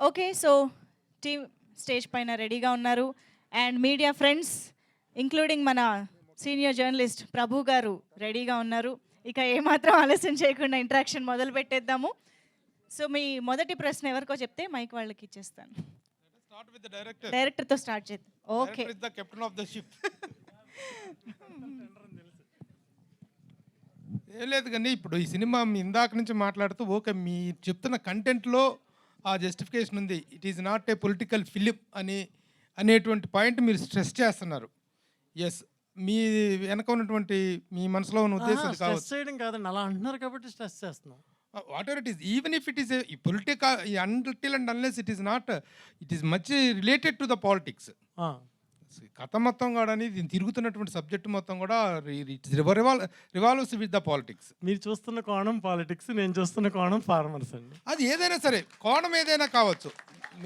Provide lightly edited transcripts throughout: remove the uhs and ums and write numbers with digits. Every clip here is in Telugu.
ఓకే. సో టీమ్ స్టేజ్ పైన రెడీగా ఉన్నారు. అండ్ మీడియా ఫ్రెండ్స్ ఇంక్లూడింగ్ మన సీనియర్ జర్నలిస్ట్ ప్రభు గారు రెడీగా ఉన్నారు. ఇక ఏమాత్రం ఆలస్యం చేయకుండా ఇంటరాక్షన్ మొదలు పెట్టేద్దాము. సో మీ మొదటి ప్రశ్న ఎవరికో చెప్తే మైక్ వాళ్ళకి ఇచ్చేస్తాను. డైరెక్టర్తో స్టార్ట్ చేద్దాం. Okay. Captain of the ship. ఏం లేదు కానీ ఇప్పుడు ఈ సినిమా మీ ఇందాక నుంచి మాట్లాడుతూ ఓకే మీ చెప్తున్న కంటెంట్లో ఆ జస్టిఫికేషన్ ఉంది. It is not a political film అనేటువంటి పాయింట్ మీరు స్ట్రెస్ చేస్తున్నారు. ఎస్, మీ వెనక ఉన్నటువంటి మీ మనసులో ఉన్న ఉద్దేశం స్ట్రెస్ చేయడం కాదండి, అలా అంటున్నారు కాబట్టి స్ట్రెస్ చేస్తున్నాం. Whatever it is, even if it is a political until and unless it is not, it is much related to the politics. కథ మొత్తం కూడా ఇది తిరుగుతున్నటువంటి సబ్జెక్ట్ మొత్తం కూడా రివాల్వ్స్ విత్ ద పాలిటిక్స్. మీరు చూస్తున్న కోణం పాలిటిక్స్, నేను చూస్తున్న కోణం ఫార్మర్స్ అండి. అది ఏదైనా సరే, కోణం ఏదైనా కావచ్చు.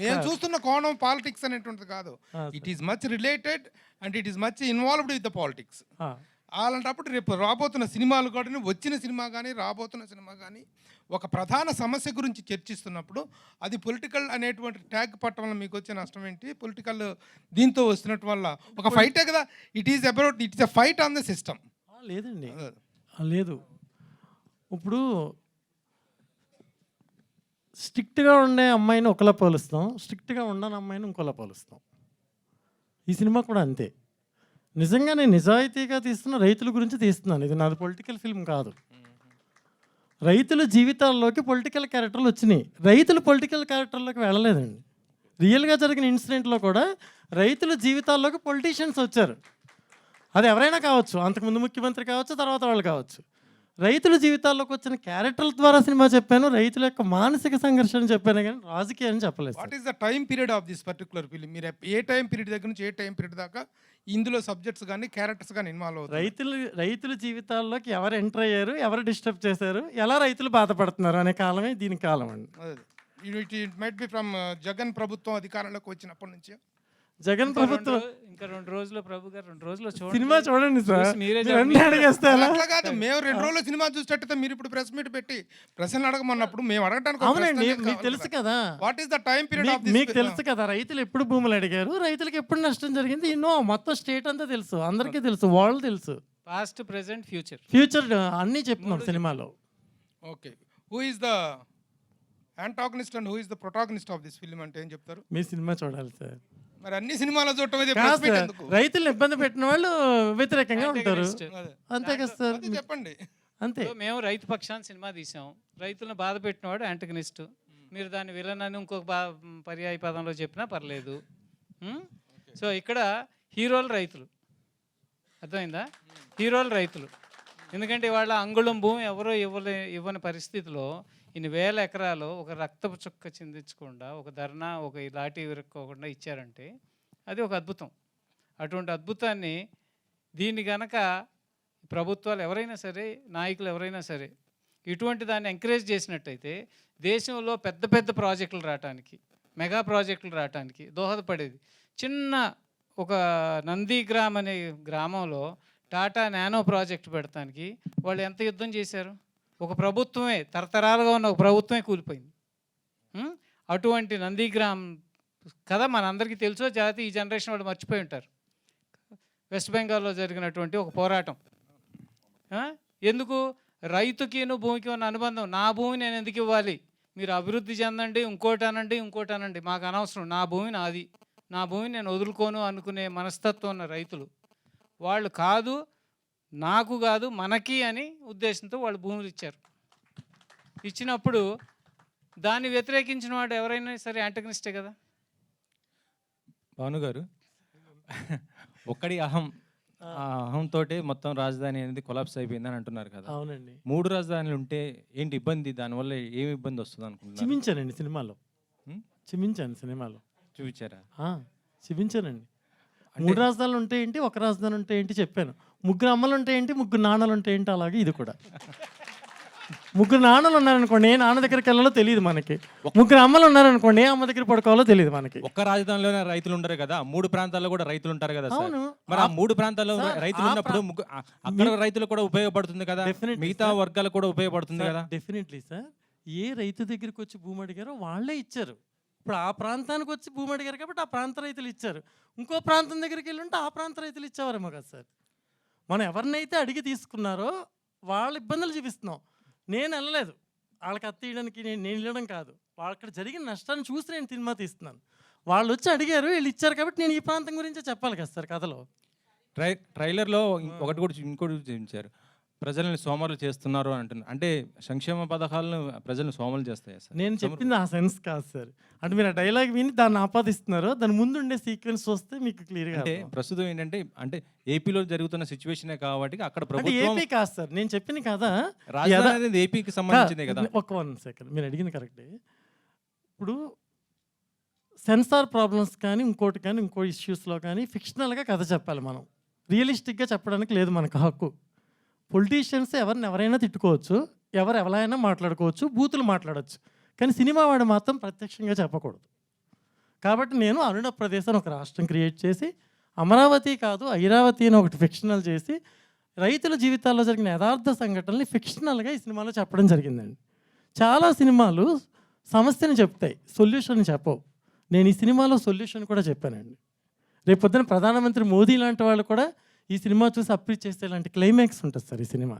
మేము చూస్తున్న కోణం పాలిటిక్స్ అనేటువంటిది కాదు. It is much related and it is much involved with the politics. అలాంటప్పుడు రేపు రాబోతున్న సినిమాలు కూడా, వచ్చిన సినిమా కానీ రాబోతున్న సినిమా కానీ ఒక ప్రధాన సమస్య గురించి చర్చిస్తున్నప్పుడు అది పొలిటికల్ అనేటువంటి ట్యాగ్ పట్టడం వల్ల మీకు వచ్చే నష్టం ఏంటి? పొలిటికల్ దీంతో వస్తున్నట్టు వల్ల ఒక ఫైటే కదా. It is about, it is a fight on the system. లేదండి, లేదు. ఇప్పుడు స్ట్రిక్ట్గా ఉండే అమ్మాయిని ఒకలా పోలుస్తాం, స్ట్రిక్ట్గా ఉండని అమ్మాయిని ఇంకోలా పోలుస్తాం. ఈ సినిమా కూడా అంతే. నిజంగా నేను నిజాయితీగా తీస్తున్న రైతుల గురించి తీస్తున్నాను. ఇది నాది పొలిటికల్ ఫిల్మ్ కాదు. రైతుల జీవితాల్లోకి పొలిటికల్ క్యారెక్టర్లు వచ్చినాయి, రైతులు పొలిటికల్ క్యారెక్టర్లోకి వెళ్ళలేదండి. రియల్గా జరిగిన ఇన్సిడెంట్లో కూడా రైతుల జీవితాల్లోకి పొలిటీషియన్స్ వచ్చారు. అది ఎవరైనా కావచ్చు, అంతకుముందు ముఖ్యమంత్రి కావచ్చు, తర్వాత వాళ్ళు కావచ్చు. రైతుల జీవితాల్లోకి వచ్చిన క్యారెక్టర్ల ద్వారా సినిమా చెప్పాను, రైతుల యొక్క మానసిక సంఘర్షణ చెప్పాను, కానీ రాజకీయాన్ని చెప్పలేదు. What is the time period of this particular film? మీరు ఏ టైం పీరియడ్ దగ్గర నుంచి ఏ టైం పీరియడ్ దాకా ఇందులో సబ్జెక్ట్స్ కానీ క్యారెక్టర్స్ కానీ ఇన్వాల్వ్ అవుతారు? రైతుల జీవితాల్లోకి ఎవరు ఎంటర్ అయ్యారు, ఎవరు డిస్టర్బ్ చేశారు, ఎలా రైతులు బాధపడుతున్నారు అనే కాలమే దీని కాలం అండి. It might be from Jagan ప్రభుత్వం అధికారంలోకి వచ్చినప్పటి నుంచి. జగన్ ప్రభుత్వం ఇంకా 2 రోజులు, ప్రభు గారు 2 రోజులు సినిమా చూడండి సార్. అట్లా కాదు, మేము 2 రోజులు సినిమా చూసేటట్టు మీరు ఇప్పుడు ప్రెస్ మీట్ పెట్టి ప్రశ్నలు అడగమన్నప్పుడు మేము అడగడానికి. అవునండి, మీకు తెలుసు కదా. What is the time period? మీకు తెలుసు కదా, రైతులు ఎప్పుడు భూములు అడిగారు, రైతులకు ఎప్పుడు నష్టం జరిగింది, మొత్తం స్టేట్ అంతా తెలుసు, అందరికీ తెలుసు, వాళ్ళు తెలుసు. పాస్ట్, ప్రెసెంట్, ఫ్యూచర్ అన్నీ చెప్తున్నాం సినిమాలో. Okay, who is the antagonist and who is the protagonist of this film అంటే ఏం చెప్తారు? మీ సినిమా చూడాలి సార్. మరి అన్ని సినిమాలో చూడటం రైతులను ఇబ్బంది పెట్టిన వాళ్ళు వ్యతిరేకంగా ఉంటారు, అంతే కదా సార్. చెప్పండి. అంతే. మేము రైతు పక్షాన్ని సినిమా తీసాం, రైతులను బాధ పెట్టినవాడు యాంటగనిస్ట్. మీరు దాన్ని విలన్ అని ఇంకొక పర్యాయ పదంలో చెప్పినా పర్లేదు. సో ఇక్కడ హీరోలు రైతులు, అర్థమైందా? హీరోలు రైతులు. ఎందుకంటే వాళ్ళ అంగుళం భూమి ఎవరో ఇవ్వని పరిస్థితిలో ఇన్ని వేల ఎకరాలు ఒక రక్తపు చుక్క చిందించకుండా, ఒక ధర్నా, ఒక లాఠీ విరుక్కోకుండా ఇచ్చారంటే అది ఒక అద్భుతం. అటువంటి అద్భుతాన్ని దీన్ని గనక ప్రభుత్వాలు ఎవరైనా సరే, నాయకులు ఎవరైనా సరే ఇటువంటి దాన్ని ఎంకరేజ్ చేసినట్టయితే దేశంలో పెద్ద పెద్ద ప్రాజెక్టులు రావటానికి, మెగా ప్రాజెక్టులు రావటానికి దోహదపడేది. చిన్న ఒక నందిగ్రామ్ అనే గ్రామంలో టాటా నానో ప్రాజెక్టు పెడతానికి వాళ్ళు ఎంత యుద్ధం చేశారు? ఒక ప్రభుత్వమే, తరతరాలుగా ఉన్న ఒక ప్రభుత్వమే కూలిపోయింది. అటువంటి నందిగ్రామ్ కథ మనందరికీ తెలుసో, జాతి ఈ జనరేషన్ వాళ్ళు మర్చిపోయి ఉంటారు. వెస్ట్ బెంగాల్లో జరిగినటువంటి ఒక పోరాటం. ఎందుకు? రైతుకిను భూమికి ఉన్న అనుబంధం. నా భూమి నేను ఎందుకు ఇవ్వాలి? మీరు అభివృద్ధి చెందండి, ఇంకోటి అనండి, మాకు అనవసరం, నా భూమి నాది, నా భూమి నేను వదులుకోను అనుకునే మనస్తత్వం ఉన్న రైతులు. వాళ్ళు కాదు, నాకు కాదు, మనకి అని ఉద్దేశంతో వాళ్ళు భూములు ఇచ్చారు. ఇచ్చినప్పుడు దాన్ని వ్యతిరేకించిన వాడు ఎవరైనా సరే యాంటగనిస్టే కదా. భాను గారు, ఒక్కడి అహంతో మొత్తం రాజధాని అనేది కొలాప్స్ అయిపోయిందని అంటున్నారు కదా. అవునండి. 3 రాజధానులు ఉంటే ఏంటి ఇబ్బంది? దానివల్ల ఏమి ఇబ్బంది వస్తుంది అనుకుంటున్నారు? చూపించానండి సినిమాలో, సినిమాలో చూపించారా? చూపించానండి. 3 రాజధానులు ఉంటే ఏంటి, ఒక రాజధాని ఉంటే ఏంటి చెప్పాను. 3 అమ్మలు ఉంటే ఏంటి, 3 నాన్నలు ఉంటే ఏంటి, అలాగే ఇది కూడా. 3 నాన్నలు ఉన్నారనుకోండి, ఏ నాన్న దగ్గరికి వెళ్ళాలో తెలియదు మనకి. 3 అమ్మలు ఉన్నారనుకోండి, ఏ అమ్మ దగ్గర పడుకోవాలో తెలియదు మనకి. ఒక్క రాజధానిలోనే రైతులు ఉంటారు కదా, 3 ప్రాంతాల్లో కూడా రైతులు ఉంటారు కదా. అవును. మరి ఆ 3 ప్రాంతాల్లో రైతులు ఉన్నప్పుడు అక్కడ రైతులు కూడా ఉపయోగపడుతుంది కదా, మిగతా వర్గాలు కూడా ఉపయోగపడుతుంది కదా. Definitely sir. ఏ రైతు దగ్గరికి వచ్చి భూమి అడిగారో వాళ్ళే ఇచ్చారు. ఇప్పుడు ఆ ప్రాంతానికి వచ్చి భూమి అడిగారు కాబట్టి ఆ ప్రాంత రైతులు ఇచ్చారు. ఇంకో ప్రాంతం దగ్గరికి వెళ్ళి ఉంటే ఆ ప్రాంత రైతులు ఇచ్చేవారేమో కదా సార్. మనం ఎవరినైతే అడిగి తీసుకున్నారో వాళ్ళ ఇబ్బందులు చూపిస్తున్నాం. నేను వెళ్ళలేదు వాళ్ళకి అత్తీయడానికి, నేను వెళ్ళడం కాదు, వాళ్ళు అక్కడ జరిగిన నష్టాన్ని చూసి నేను సినిమా తీస్తున్నాను. వాళ్ళు వచ్చి అడిగారు, వీళ్ళు ఇచ్చారు కాబట్టి నేను ఈ ప్రాంతం గురించే చెప్పాలి కదా సార్ కథలో. ట్రైలర్లో ఇంకోటి చూపించారు, ప్రజల్ని సోమరులు చేస్తున్నారు అని అంటున్నారు. అంటే సంక్షేమ పథకాలను ప్రజల్ని సోమరులు చేస్తాయి సార్. నేను చెప్పింది ఆ సెన్స్ కాదు సార్. అంటే మీరు ఆ డైలాగ్ విని దాన్ని ఆపాదిస్తున్నారు, దాని ముందు ఉండే సీక్వెన్స్ వస్తే మీకు క్లియర్గా. అంటే ప్రస్తుతం ఏంటంటే అంటే ఏపీలో జరుగుతున్న సిచ్యువేషనే కాబట్టి అక్కడ అంటే ప్రభుత్వం ఏపీ కాదు సార్ నేను చెప్పింది కదా. రాజధాని అనేది ఏపీకి సంబంధించిందే కదా. ఒక 1 సెకండ్, మీరు అడిగింది కరెక్టే. ఇప్పుడు సెన్సార్ ప్రాబ్లమ్స్ కానీ ఇంకోటి కానీ ఇంకో ఇష్యూస్లో కానీ ఫిక్షనల్గా కథ చెప్పాలి మనం. రియలిస్టిక్గా చెప్పడానికి లేదు మనకు హక్కు. పొలిటీషియన్స్ ఎవరైనా తిట్టుకోవచ్చు, ఎవరైనా మాట్లాడుకోవచ్చు, బూతులు మాట్లాడవచ్చు, కానీ సినిమా వాడు మాత్రం ప్రత్యక్షంగా చెప్పకూడదు. కాబట్టి నేను అరుణ ప్రదేశ్ అని ఒక రాష్ట్రం క్రియేట్ చేసి, అమరావతి కాదు ఐరావతి అని ఒకటి ఫిక్షనల్ చేసి, రైతుల జీవితాల్లో జరిగిన యథార్థ సంఘటనల్ని ఫిక్షనల్గా ఈ సినిమాలో చెప్పడం జరిగిందండి. చాలా సినిమాలు సమస్యను చెప్తాయి, సొల్యూషన్ చెప్పవు. నేను ఈ సినిమాలో సొల్యూషన్ కూడా చెప్పానండి. రేపు పొద్దున ప్రధానమంత్రి మోదీ లాంటి వాళ్ళు కూడా ఈ సినిమా చూసి అప్రీచ్ చేస్తే ఇలాంటి క్లైమాక్స్ ఉంటుంది సార్. ఈ సినిమా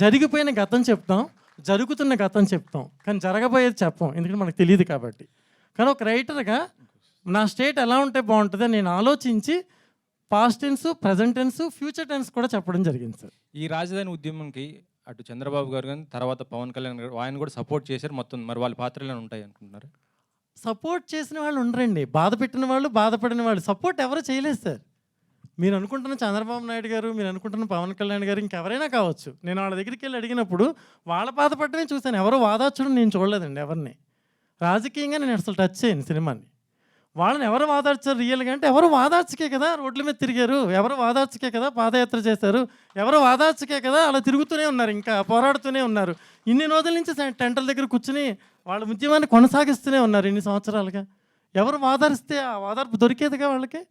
జరిగిపోయిన గతం చెప్తాం, జరుగుతున్న గతం చెప్తాం, కానీ జరగబోయేది చెప్పాం, ఎందుకంటే మనకు తెలియదు కాబట్టి. కానీ ఒక రైటర్గా నా స్టేట్ ఎలా ఉంటే బాగుంటుందో నేను ఆలోచించి past tense, present tense, future tense కూడా చెప్పడం జరిగింది సార్. ఈ రాజధాని ఉద్యమంకి అటు చంద్రబాబు గారు కానీ తర్వాత పవన్ కళ్యాణ్ గారు ఆయన కూడా సపోర్ట్ చేశారు. మొత్తం మరి వాళ్ళ పాత్రలు ఉంటాయి అనుకుంటున్నారు. సపోర్ట్ చేసిన వాళ్ళు ఉండరండి, బాధ పెట్టిన వాళ్ళు, బాధపడిన వాళ్ళు. సపోర్ట్ ఎవరు చేయలేదు సార్. మీరు అనుకుంటున్న చంద్రబాబు నాయుడు గారు, మీరు అనుకుంటున్న పవన్ కళ్యాణ్ గారు, ఇంకెవరైనా కావచ్చు. నేను వాళ్ళ దగ్గరికి వెళ్ళి అడిగినప్పుడు వాళ్ళ బాధపడమే చూశాను, ఎవరు వాదార్చడం నేను చూడలేదండి ఎవరిని. రాజకీయంగా నేను అసలు టచ్ చేయను సినిమాని. వాళ్ళని ఎవరు వాదార్చారు రియల్గా అంటే ఎవరు వాదార్చకే కదా రోడ్ల మీద తిరిగారు, ఎవరు వాదార్చకే కదా పాదయాత్ర చేశారు, ఎవరు వాదార్చకే కదా అలా తిరుగుతూనే ఉన్నారు, ఇంకా పోరాడుతూనే ఉన్నారు. ఇన్ని రోజుల నుంచి టెంటల దగ్గర కూర్చుని వాళ్ళ ఉద్యమాన్ని కొనసాగిస్తూనే ఉన్నారు ఇన్ని సంవత్సరాలుగా. ఎవరు వాదారిస్తే ఆ వాదార్పు దొరికేదిగా వాళ్ళకి,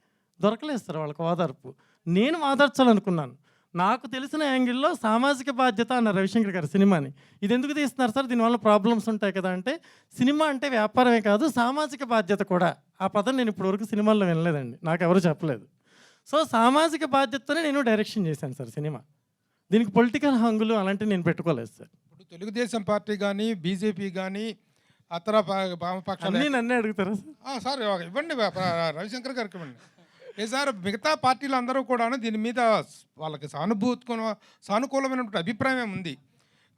దొరకలేదు సార్ వాళ్ళకి వాదార్పు. నేను వాదార్చాలనుకున్నాను. నాకు తెలిసిన యాంగిల్లో సామాజిక బాధ్యత అన్న రవిశంకర్ గారు సినిమాని. ఇది ఎందుకు తీస్తున్నారు సార్, దీనివల్ల ప్రాబ్లమ్స్ ఉంటాయి కదా అంటే, సినిమా అంటే వ్యాపారమే కాదు సామాజిక బాధ్యత కూడా. ఆ పదం నేను ఇప్పటివరకు సినిమాల్లో వినలేదండి, నాకు ఎవరు చెప్పలేదు. సో సామాజిక బాధ్యతతోనే నేను డైరెక్షన్ చేశాను సార్ సినిమా. దీనికి పొలిటికల్ హంగులు అలాంటివి నేను పెట్టుకోలేదు సార్. ఇప్పుడు తెలుగుదేశం పార్టీ కానీ బీజేపీ కానీ అతర వామపక్షాలు అన్నీ నన్నే అడుగుతారా సార్? సార్ ఇవ్వండి, రవిశంకర్ గారికి ఇవ్వండి. లేదు సార్, మిగతా పార్టీలు అందరూ కూడాను దీని మీద వాళ్ళకి సానుకూలమైనటువంటి అభిప్రాయం ఉంది.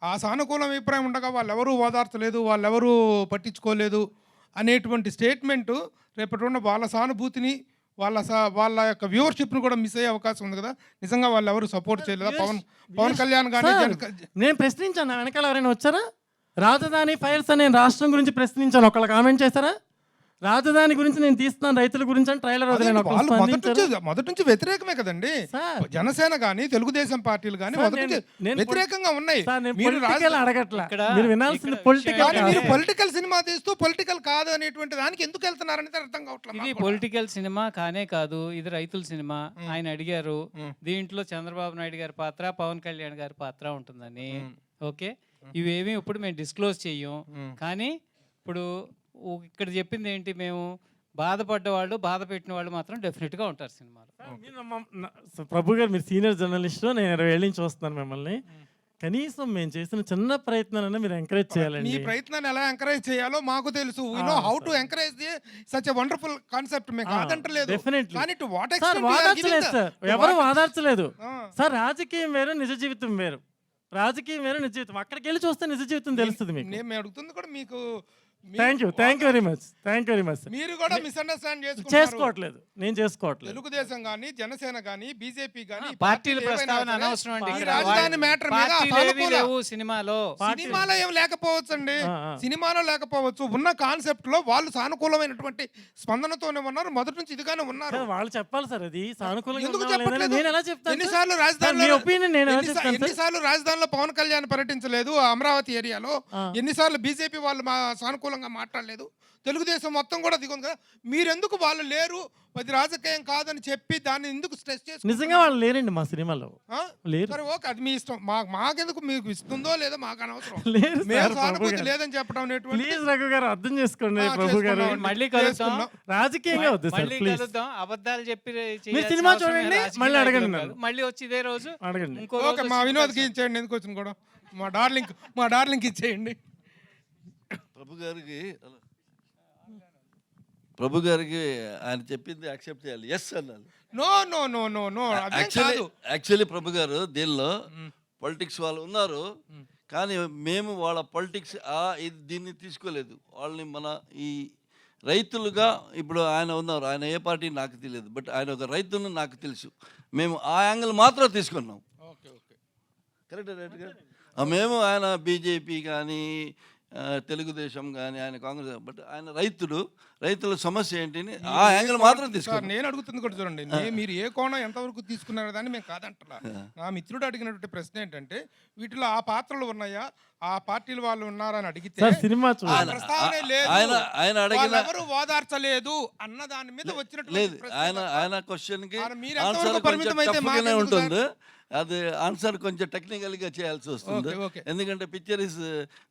ఆ సానుకూల అభిప్రాయం ఉండగా వాళ్ళెవరూ ఓదార్చలేదు, వాళ్ళెవరూ పట్టించుకోలేదు అనేటువంటి స్టేట్మెంటు రేపటి ఉన్న వాళ్ళ సానుభూతిని, వాళ్ళ యొక్క వ్యూవర్షిప్ను కూడా మిస్ అయ్యే అవకాశం ఉంది కదా. నిజంగా వాళ్ళు ఎవరు సపోర్ట్ చేయలేదా? పవన్ కళ్యాణ్ కానీ నేను ప్రశ్నించాను, వెనకాల ఎవరైనా వచ్చారా? రాజధాని ఫైల్స్ అనే రాష్ట్రం గురించి ప్రశ్నించాను, ఒకళ్ళు కామెంట్ చేశారా? రాజధాని గురించి నేను తీస్తున్నాను రైతుల గురించి అని ట్రైలర్ మొదటి నుంచి వ్యతిరేకమే కదండి. జనసేన కానీ తెలుగుదేశం పార్టీలు కానీ వ్యతిరేకంగా ఉన్నాయి. మీరు పొలిటికల్ సినిమా తీస్తూ పొలిటికల్ కాదు అనేటువంటి దానికి ఎందుకు వెళ్తున్నారనేది అర్థం కావట్లేదు. ఇది పొలిటికల్ సినిమా కానే కాదు, ఇది రైతుల సినిమా. ఆయన అడిగారు దీంట్లో చంద్రబాబు నాయుడు గారి పాత్ర, పవన్ కళ్యాణ్ గారి పాత్ర ఉంటుందని. ఓకే, ఇవేమీ ఇప్పుడు మేము డిస్క్లోజ్ చెయ్యం. కానీ ఇప్పుడు ఇక్కడ చెప్పింది ఏంటి, మేము బాధపడ్డ వాళ్ళు, బాధ పెట్టిన వాళ్ళు మాత్రం డెఫినెట్గా ఉంటారు సినిమాలో. ప్రభు గారు మీరు సీనియర్ జర్నలిస్ట్, నేను 20 ఏళ్ళ నుంచి చూస్తున్నాను మిమ్మల్ని. కనీసం మేము చేసిన చిన్న ప్రయత్నాలన్నా మీరు ఎంకరేజ్ చేయాలండి. ఈ ప్రయత్నాన్ని ఎలా ఎంకరేజ్ చేయాలో మాకు తెలుసు. We know how to encourage the such a wonderful concept. మేము కాదంటలేదు, కానీ టు వాట్ ఎక్స్టెంట్ వాదార్చలేదు సార్, ఎవరు వాదార్చలేదు సార్. రాజకీయం వేరు, నిజ జీవితం వేరు. రాజకీయం వేరు, నిజ జీవితం. అక్కడికి వెళ్ళి చూస్తే నిజ జీవితం తెలుస్తుంది మీకు. నేను అడుగుతుంది కూడా మీకు. Thank you very much. మీరు కూడా మిస్అండర్స్టాండ్ చేసుకోవట్లేదు, నేను చేసుకోవట్లేదు. తెలుగుదేశం కానీ జనసేన కానీ బీజేపీ కానీ పార్టీల ప్రస్తావన అనవసరం అండి. రాజధాని మ్యాటర్ మీద సినిమాలో ఏం లేకపోవచ్చు అండి, సినిమాలో లేకపోవచ్చు. ఉన్న కాన్సెప్ట్ లో వాళ్ళు సానుకూలమైనటువంటి స్పందనతోనే ఉన్నారు, మొదటి నుంచి ఇదిగానే ఉన్నారు. వాళ్ళు చెప్పాలి సార్, అది సానుకూలంగా ఎందుకు చెప్పట్లేదు? ఎన్నిసార్లు రాజధానిలో పవన్ కళ్యాణ్ పర్యటించలేదు అమరావతి ఏరియాలో? ఎన్నిసార్లు బీజేపీ వాళ్ళు మా సానుకూల అనుకూలంగా మాట్లాడలేదు, తెలుగుదేశం మొత్తం కూడా దిగుంది కదా, మీరెందుకు వాళ్ళు లేరు, అది రాజకీయం కాదని చెప్పి దాన్ని ఎందుకు స్ట్రెస్ చేసి నిజంగా వాళ్ళు లేరండి మా సినిమాలో, లేరు. సరే ఓకే, అది మీ ఇష్టం. మాకెందుకు, మీకు ఇస్తుందో లేదో మాకు అనవసరం. లేరు మేము సార్, ప్రభు సానుభూతి గారు. లేదని చెప్పడం అనేటువంటి ప్లీజ్ రఘు గారు అర్థం చేసుకోండి. ఆ, ప్రభు గారు చేసుకున్నాం. మళ్ళీ కలుద్దాం, చేసుకున్నాం. రాజకీయంగా వద్దు సార్, మళ్ళీ ప్లీజ్. కలుద్దాం. అబద్ధాలు చెప్పి మీరు చేయాల్సిన సినిమా అవసరం చూడండి, రాజకీయ మళ్ళీ నాయకులకు అడగండి కాదు. నన్ను. మళ్ళీ వచ్చి ఇదే రోజు అడగండి. ఇంకో ఓకే, రోజు మా వచ్చి వినోద్కి కలుద్దాం. ఇచ్చేయండి, ఎందుకు వచ్చింది కూడా, మా డార్లింగ్ ఇచ్చేయండి. ప్రభు గారికి ఆయన చెప్పింది యాక్సెప్ట్ చేయాలి, ఎస్ అన్నాను. No no no no no అదే కాదు. యాక్చువల్లీ ప్రభు గారు దీనిలో పొలిటిక్స్ వాళ్ళు ఉన్నారు, కానీ మేము వాళ్ళ పొలిటిక్స్ దీన్ని తీసుకోలేదు. వాళ్ళని మన ఈ రైతులుగా ఇప్పుడు ఆయన ఉన్నారు, ఆయన ఏ పార్టీ నాకు తెలియదు, బట్ ఆయన ఒక రైతును నాకు తెలుసు. మేము ఆ యాంగిల్ మాత్రం తీసుకున్నాం. ఓకే ఓకే, కరెక్ట్ రైట్గా మేము ఆయన బీజేపీ కానీ తెలుగుదేశం కానీ ఆయన కాంగ్రెస్, బట్ ఆయన రైతుల సమస్య ఏంటిని ఆ యాంగిల్ మాత్రం సార్ తీసుకున్నాం. నేను అడుగుతుంది కూడా చూడండి, మీరు ఏ కోణం ఎంతవరకు తీసుకున్నారో దాన్ని మేము కాదంటున్నా. నా మిత్రుడు అడిగినటువంటి ప్రశ్న ఏంటంటే, వీటిలో ఆ పాత్రలు ఉన్నాయా, ఆ పార్టీలు వాళ్ళు ఉన్నారని అడిగితే సార్ సినిమా ఆ చూడండి. ప్రస్తావనే లేదు, ఆయన అడిగిన ఎవరు ఓదార్చలేదు అన్న దాని మీద లేదు, వచ్చినటువంటి ఆయన క్వశ్చన్కి మీరు ఆన్సర్ ఎంతవరకు పరిమితం కొంచెం అయితే టఫ్గానే మాకెందుకు ఉంటుంది. అది ఆన్సర్ కొంచెం టెక్నికల్గా చేయాల్సి వస్తుంది, ఓకే, ఓకే. ఎందుకంటే picture is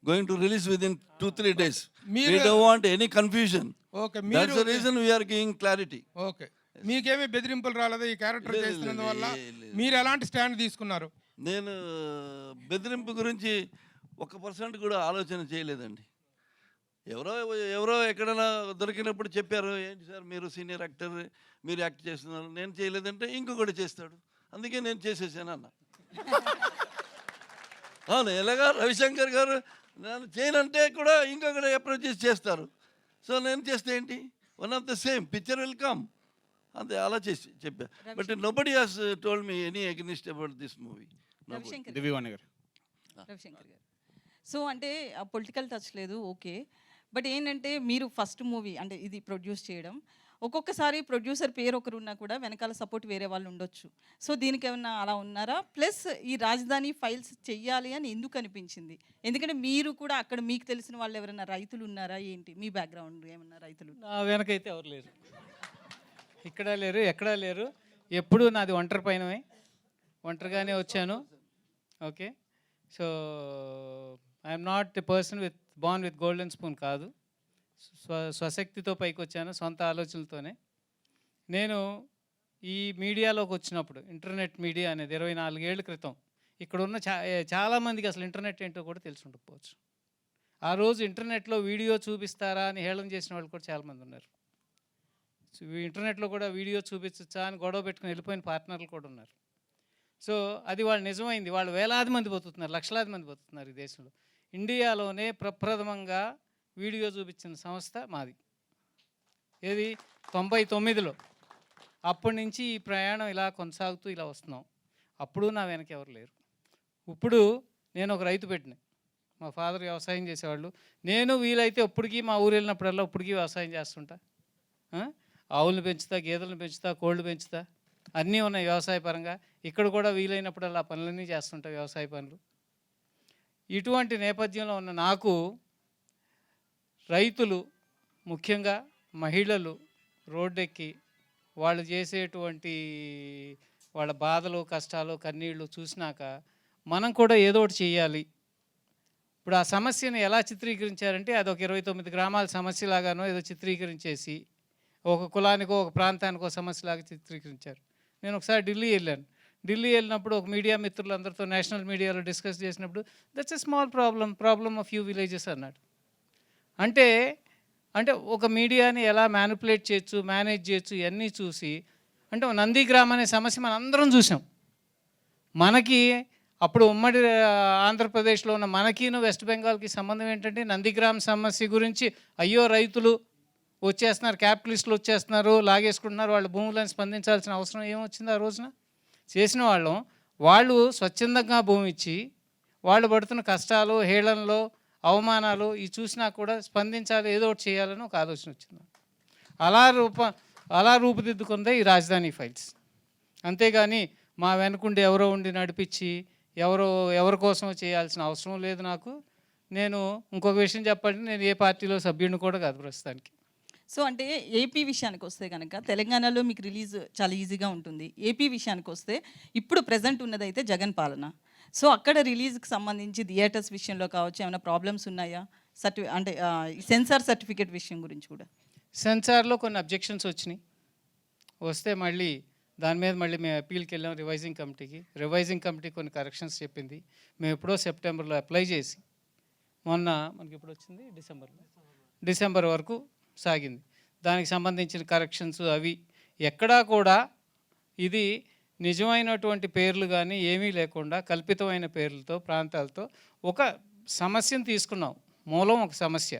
going to release with in 2-3 days. మీరు- We don't want any confusion. Okay, That's the మీరు reason we are giving clarity. Okay, మీకేమీ బెదిరింపులు రాలేదు ఈ క్యారెక్టర్ లేదు, చేస్తున్నందువల్ల? లేదు. మీరు ఎలాంటి స్టాండ్ తీసుకున్నారు? నేను బెదిరింపు గురించి 1% కూడా ఆలోచన చేయలేదండి. ఎవరో ఎక్కడైనా దొరికినప్పుడు చెప్పారు, ఏంటి సార్ మీరు సీనియర్ యాక్టర్, మీరు యాక్ట్ చేస్తున్నారు, నేను చేయలేదంటే ఇంకొకటి చేస్తాడు, అందుకే నేను చేసేసాను అన్న. అవును, ఎలాగా రవిశంకర్ గారు నేను చేయనంటే కూడా ఇంకొకటి అప్రోచ్ చేసి చేస్తారు, సో నేను చేస్తే ఏంటి, one of the same picture will come, అంతే అలా చేసి చెప్పా. But nobody has told me any against about this movie. Ravishankar గారు. సో అంటే పొలిటికల్ టచ్ లేదు, ఓకే. బట్ ఏంటంటే మీరు ఫస్ట్ మూవీ అంటే ఇది ప్రొడ్యూస్ చేయడం, ఒక్కొక్కసారి ప్రొడ్యూసర్ పేరు ఒకరు ఉన్నా కూడా వెనకాల సపోర్ట్ వేరే వాళ్ళు ఉండొచ్చు. సో దీనికి ఏమన్నా అలా ఉన్నారా? ప్లస్ ఈ రాజధాని ఫైల్స్ చెయ్యాలి అని ఎందుకు అనిపించింది? ఎందుకంటే మీరు కూడా అక్కడ మీకు తెలిసిన వాళ్ళు ఎవరైనా రైతులు ఉన్నారా ఏంటి? మీ బ్యాక్గ్రౌండ్ ఏమన్నా రైతులు? నా వెనకైతే ఎవరు లేరు, ఇక్కడ లేరు, ఎక్కడా లేరు. ఎప్పుడు నాది ఒంటరి పైనమే, ఒంటరిగానే వచ్చాను. Okay, so I'm not a person born with golden spoon కాదు. స్వశక్తితో పైకి వచ్చాను, సొంత ఆలోచనలతోనే. నేను ఈ మీడియాలోకి వచ్చినప్పుడు, ఇంటర్నెట్ మీడియా అనేది 24 ఏళ్ల క్రితం, ఇక్కడ ఉన్న చాలామందికి అసలు ఇంటర్నెట్ ఏంటో కూడా తెలిసి ఉండకపోవచ్చు. ఆ రోజు ఇంటర్నెట్లో వీడియో చూపిస్తారా అని హేళన చేసిన వాళ్ళు కూడా చాలామంది ఉన్నారు. ఇంటర్నెట్లో కూడా వీడియో చూపించచ్చా అని గొడవ పెట్టుకుని వెళ్ళిపోయిన పార్ట్నర్లు కూడా ఉన్నారు. సో అది వాళ్ళు నిజమైంది. వాళ్ళు వేలాది మంది బతుకుతున్నారు, లక్షలాది మంది బతుకుతున్నారు ఈ దేశంలో. ఇండియాలోనే ప్రప్రథమంగా వీడియో చూపించిన సంస్థ మాది. ఏది 99లో. అప్పటి నుంచి ఈ ప్రయాణం ఇలా కొనసాగుతూ ఇలా వస్తున్నాం. అప్పుడు నా వెనక ఎవరు లేరు. ఇప్పుడు నేను ఒక రైతు పెట్టిన, మా ఫాదర్ వ్యవసాయం చేసేవాళ్ళు. నేను వీలైతే ఇప్పటికీ మా ఊరు వెళ్ళినప్పుడల్లా ఇప్పటికీ వ్యవసాయం చేస్తుంటా. ఆవులను పెంచుతా, గేదెలను పెంచుతా, కోళ్ళు పెంచుతా, అన్నీ ఉన్నాయి వ్యవసాయ పరంగా. ఇక్కడ కూడా వీలైనప్పుడల్లా పనులన్నీ చేస్తుంటా, వ్యవసాయ పనులు. ఇటువంటి నేపథ్యంలో ఉన్న నాకు రైతులు, ముఖ్యంగా మహిళలు రోడ్డెక్కి వాళ్ళు చేసేటువంటి వాళ్ళ బాధలు, కష్టాలు, కన్నీళ్ళు చూసినాక మనం కూడా ఏదో ఒకటి చేయాలి. ఇప్పుడు ఆ సమస్యను ఎలా చిత్రీకరించారంటే అదొక 29 గ్రామాల సమస్యలాగానో ఏదో చిత్రీకరించేసి ఒక కులానికో ఒక ప్రాంతానికో సమస్యలాగా చిత్రీకరించారు. నేను ఒకసారి ఢిల్లీ వెళ్ళాను. ఢిల్లీ వెళ్ళినప్పుడు ఒక మీడియా మిత్రులందరితో నేషనల్ మీడియాలో డిస్కస్ చేసినప్పుడు that's a small problem of few villages అన్నాడు. అంటే ఒక మీడియాని ఎలా మ్యానిపులేట్ చేయొచ్చు, మేనేజ్ చేయొచ్చు, ఇవన్నీ చూసి అంటే నందిగ్రామ్ అనే సమస్య మనం అందరం చూసాం. మనకి అప్పుడు ఉమ్మడి ఆంధ్రప్రదేశ్లో ఉన్న మనకిను వెస్ట్ బెంగాల్కి సంబంధం ఏంటంటే నందిగ్రామ్ సమస్య గురించి అయ్యో రైతులు వచ్చేస్తున్నారు, క్యాపిటలిస్టులు వచ్చేస్తున్నారు, లాగేసుకుంటున్నారు, వాళ్ళ భూములను స్పందించాల్సిన అవసరం ఏమొచ్చింది? ఆ రోజున చేసిన వాళ్ళు స్వచ్ఛందంగా భూమి ఇచ్చి వాళ్ళు పడుతున్న కష్టాలు, హేళనలు, అవమానాలు ఇవి చూసినా కూడా స్పందించాలి, ఏదో ఒకటి చేయాలని ఒక ఆలోచన వచ్చింది. అలా రూపుదిద్దుకుందే ఈ రాజధాని ఫైల్స్. అంతేగాని మా వెనుకుండి ఎవరో ఉండి నడిపించి ఎవరి కోసమో చేయాల్సిన అవసరం లేదు నాకు. నేను ఇంకొక విషయం చెప్పాలంటే నేను ఏ పార్టీలో సభ్యుడిని కూడా కాదు ప్రస్తుతానికి. సో అంటే ఏపీ విషయానికి వస్తే కనుక తెలంగాణలో మీకు రిలీజ్ చాలా ఈజీగా ఉంటుంది. ఏపీ విషయానికి వస్తే ఇప్పుడు ప్రజెంట్ ఉన్నదైతే జగన్ పాలన. సో అక్కడ రిలీజ్కి సంబంధించి థియేటర్స్ విషయంలో కావచ్చు ఏమైనా ప్రాబ్లమ్స్ ఉన్నాయా? అంటే సెన్సార్ సర్టిఫికేట్ విషయం గురించి కూడా సెన్సార్లో కొన్ని అబ్జెక్షన్స్ వచ్చినాయి. వస్తే మళ్ళీ దాని మీద మళ్ళీ మేము అప్పీల్కి వెళ్ళాం రివైజింగ్ కమిటీకి. రివైజింగ్ కమిటీ కొన్ని కరెక్షన్స్ చెప్పింది. మేము ఎప్పుడో సెప్టెంబర్లో అప్లై చేసి మొన్న మనకి ఇప్పుడు వచ్చింది డిసెంబర్ వరకు సాగింది. దానికి సంబంధించిన కరెక్షన్స్ అవి ఎక్కడా కూడా ఇది నిజమైనటువంటి పేర్లు కానీ ఏమీ లేకుండా కల్పితమైన పేర్లతో ప్రాంతాలతో ఒక సమస్యను తీసుకున్నాం. మూలం ఒక సమస్య,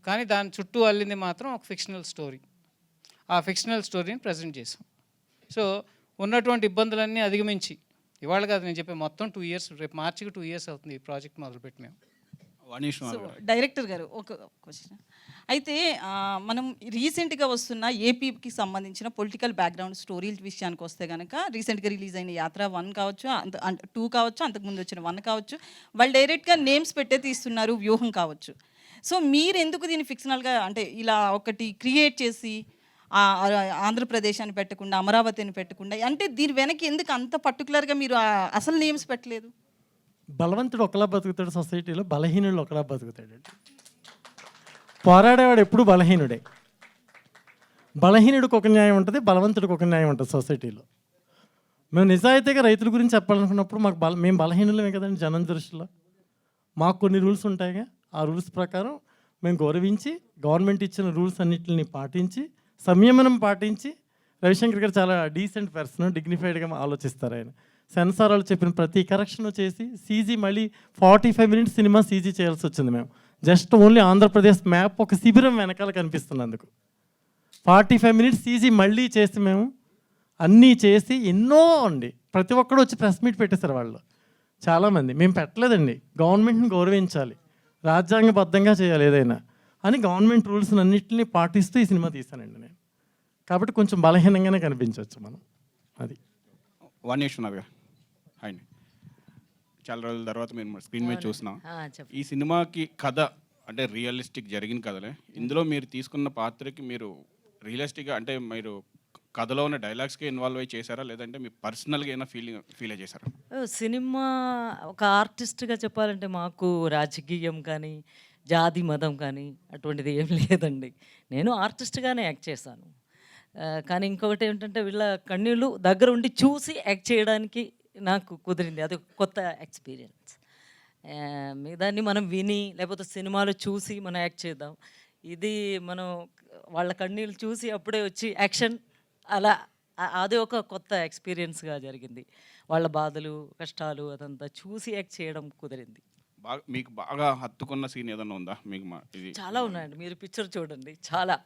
కానీ దాని చుట్టూ అల్లింది మాత్రం ఒక ఫిక్షనల్ స్టోరీ. ఆ ఫిక్షనల్ స్టోరీని ప్రజెంట్ చేసాం. సో ఉన్నటువంటి ఇబ్బందులన్నీ అధిగమించి ఇవాళ కాదు నేను చెప్పే మొత్తం 2 years, రేపు మార్చికి 2 years అవుతుంది ఈ ప్రాజెక్ట్ మొదలుపెట్టి మేము. సో డైరెక్టర్ గారు ఒక క్వశ్చన్ అయితే మనం రీసెంట్గా వస్తున్న ఏపీకి సంబంధించిన పొలిటికల్ బ్యాక్గ్రౌండ్ స్టోరీల విషయానికి వస్తే కనుక రీసెంట్గా రిలీజ్ అయిన యాత్ర 1 కావచ్చు, 2 కావచ్చు, అంతకుముందు వచ్చిన 1 కావచ్చు, వాళ్ళు డైరెక్ట్గా నేమ్స్ పెట్టే తీస్తున్నారు, వ్యూహం కావచ్చు. సో మీరు ఎందుకు దీన్ని ఫిక్షనల్గా అంటే ఇలా ఒకటి క్రియేట్ చేసి ఆంధ్రప్రదేశ్ అని పెట్టకుండా అమరావతి అని పెట్టకుండా అంటే దీని వెనక్కి ఎందుకు అంత పర్టికులర్గా మీరు అసలు నేమ్స్ పెట్టలేదు? బలవంతుడు ఒకలా బతుకుతాడు సొసైటీలో, బలహీనుడు ఒకలా బతుకుతాడు. పోరాడేవాడు ఎప్పుడు బలహీనుడే. బలహీనుడికి ఒక న్యాయం ఉంటుంది, బలవంతుడికి ఒక న్యాయం ఉంటుంది సొసైటీలో. మేము నిజాయితీగా రైతుల గురించి చెప్పాలనుకున్నప్పుడు మేము బలహీనులమే కదండి జనం దృష్టిలో. మాకు కొన్ని రూల్స్ ఉంటాయిగా, ఆ రూల్స్ ప్రకారం మేము గౌరవించి గవర్నమెంట్ ఇచ్చిన రూల్స్ అన్నింటిని పాటించి సంయమనం పాటించి, రవిశంకర్ గారు చాలా డీసెంట్ పర్సన్, డిగ్నిఫైడ్గా ఆలోచిస్తారు ఆయన. సెన్సార్ వాళ్ళు చెప్పిన ప్రతి కరెక్షన్ చేసి సీజీ మళ్ళీ 45 minutes సినిమా సీజీ చేయాల్సి వచ్చింది. మేము జస్ట్ ఓన్లీ ఆంధ్రప్రదేశ్ మ్యాప్ ఒక శిబిరం వెనకాల కనిపిస్తున్నందుకు 45 minutes సీజీ మళ్ళీ చేసి మేము అన్నీ చేసి ఎన్నో అండి. ప్రతి ఒక్కడు వచ్చి ప్రెస్ మీట్ పెట్టేశారు వాళ్ళు చాలామంది. మేము పెట్టలేదండి, గవర్నమెంట్ని గౌరవించాలి, రాజ్యాంగబద్ధంగా చేయాలి ఏదైనా అని గవర్నమెంట్ రూల్స్ అన్నింటినీ పాటిస్తూ ఈ సినిమా తీశానండి నేను. కాబట్టి కొంచెం బలహీనంగానే కనిపించవచ్చు మనం. అది విశ్వనాథ్ గారు హాయ్ అండి. చాలా రోజుల తర్వాత మేము స్క్రీన్ మీద చూస్తున్నాం. ఈ సినిమాకి కథ అంటే రియలిస్టిక్ జరిగిన కథలే. ఇందులో మీరు తీసుకున్న పాత్రకి మీరు రియలిస్టిక్గా అంటే మీరు కథలో ఉన్న డైలాగ్స్కి ఇన్వాల్వ్ అయ్యి చేశారా, లేదంటే మీ పర్సనల్గా ఏమైనా ఫీల్ చేశారా? సినిమా ఒక ఆర్టిస్ట్గా చెప్పాలంటే మాకు రాజకీయం కానీ జాతి మతం కానీ అటువంటిది ఏం లేదండి. నేను ఆర్టిస్ట్గానే యాక్ట్ చేశాను. కానీ ఇంకొకటి ఏంటంటే వీళ్ళ కన్నీళ్ళు దగ్గర ఉండి చూసి యాక్ట్ చేయడానికి నాకు కుదిరింది. అది కొత్త ఎక్స్పీరియన్స్. దాన్ని మనం విని లేకపోతే సినిమాలో చూసి మనం యాక్ట్ చేద్దాం. ఇది మనం వాళ్ళ కన్నీళ్ళు చూసి అప్పుడే వచ్చి యాక్షన్ అలా అది ఒక కొత్త ఎక్స్పీరియన్స్గా జరిగింది. వాళ్ళ బాధలు కష్టాలు అదంతా చూసి యాక్ట్ చేయడం కుదిరింది. మీకు బాగా హత్తుకున్న సీన్ ఏదైనా ఉందా మీకు? ఇది చాలా ఉన్నాయండి, మీరు పిక్చర్ చూడండి చాలా.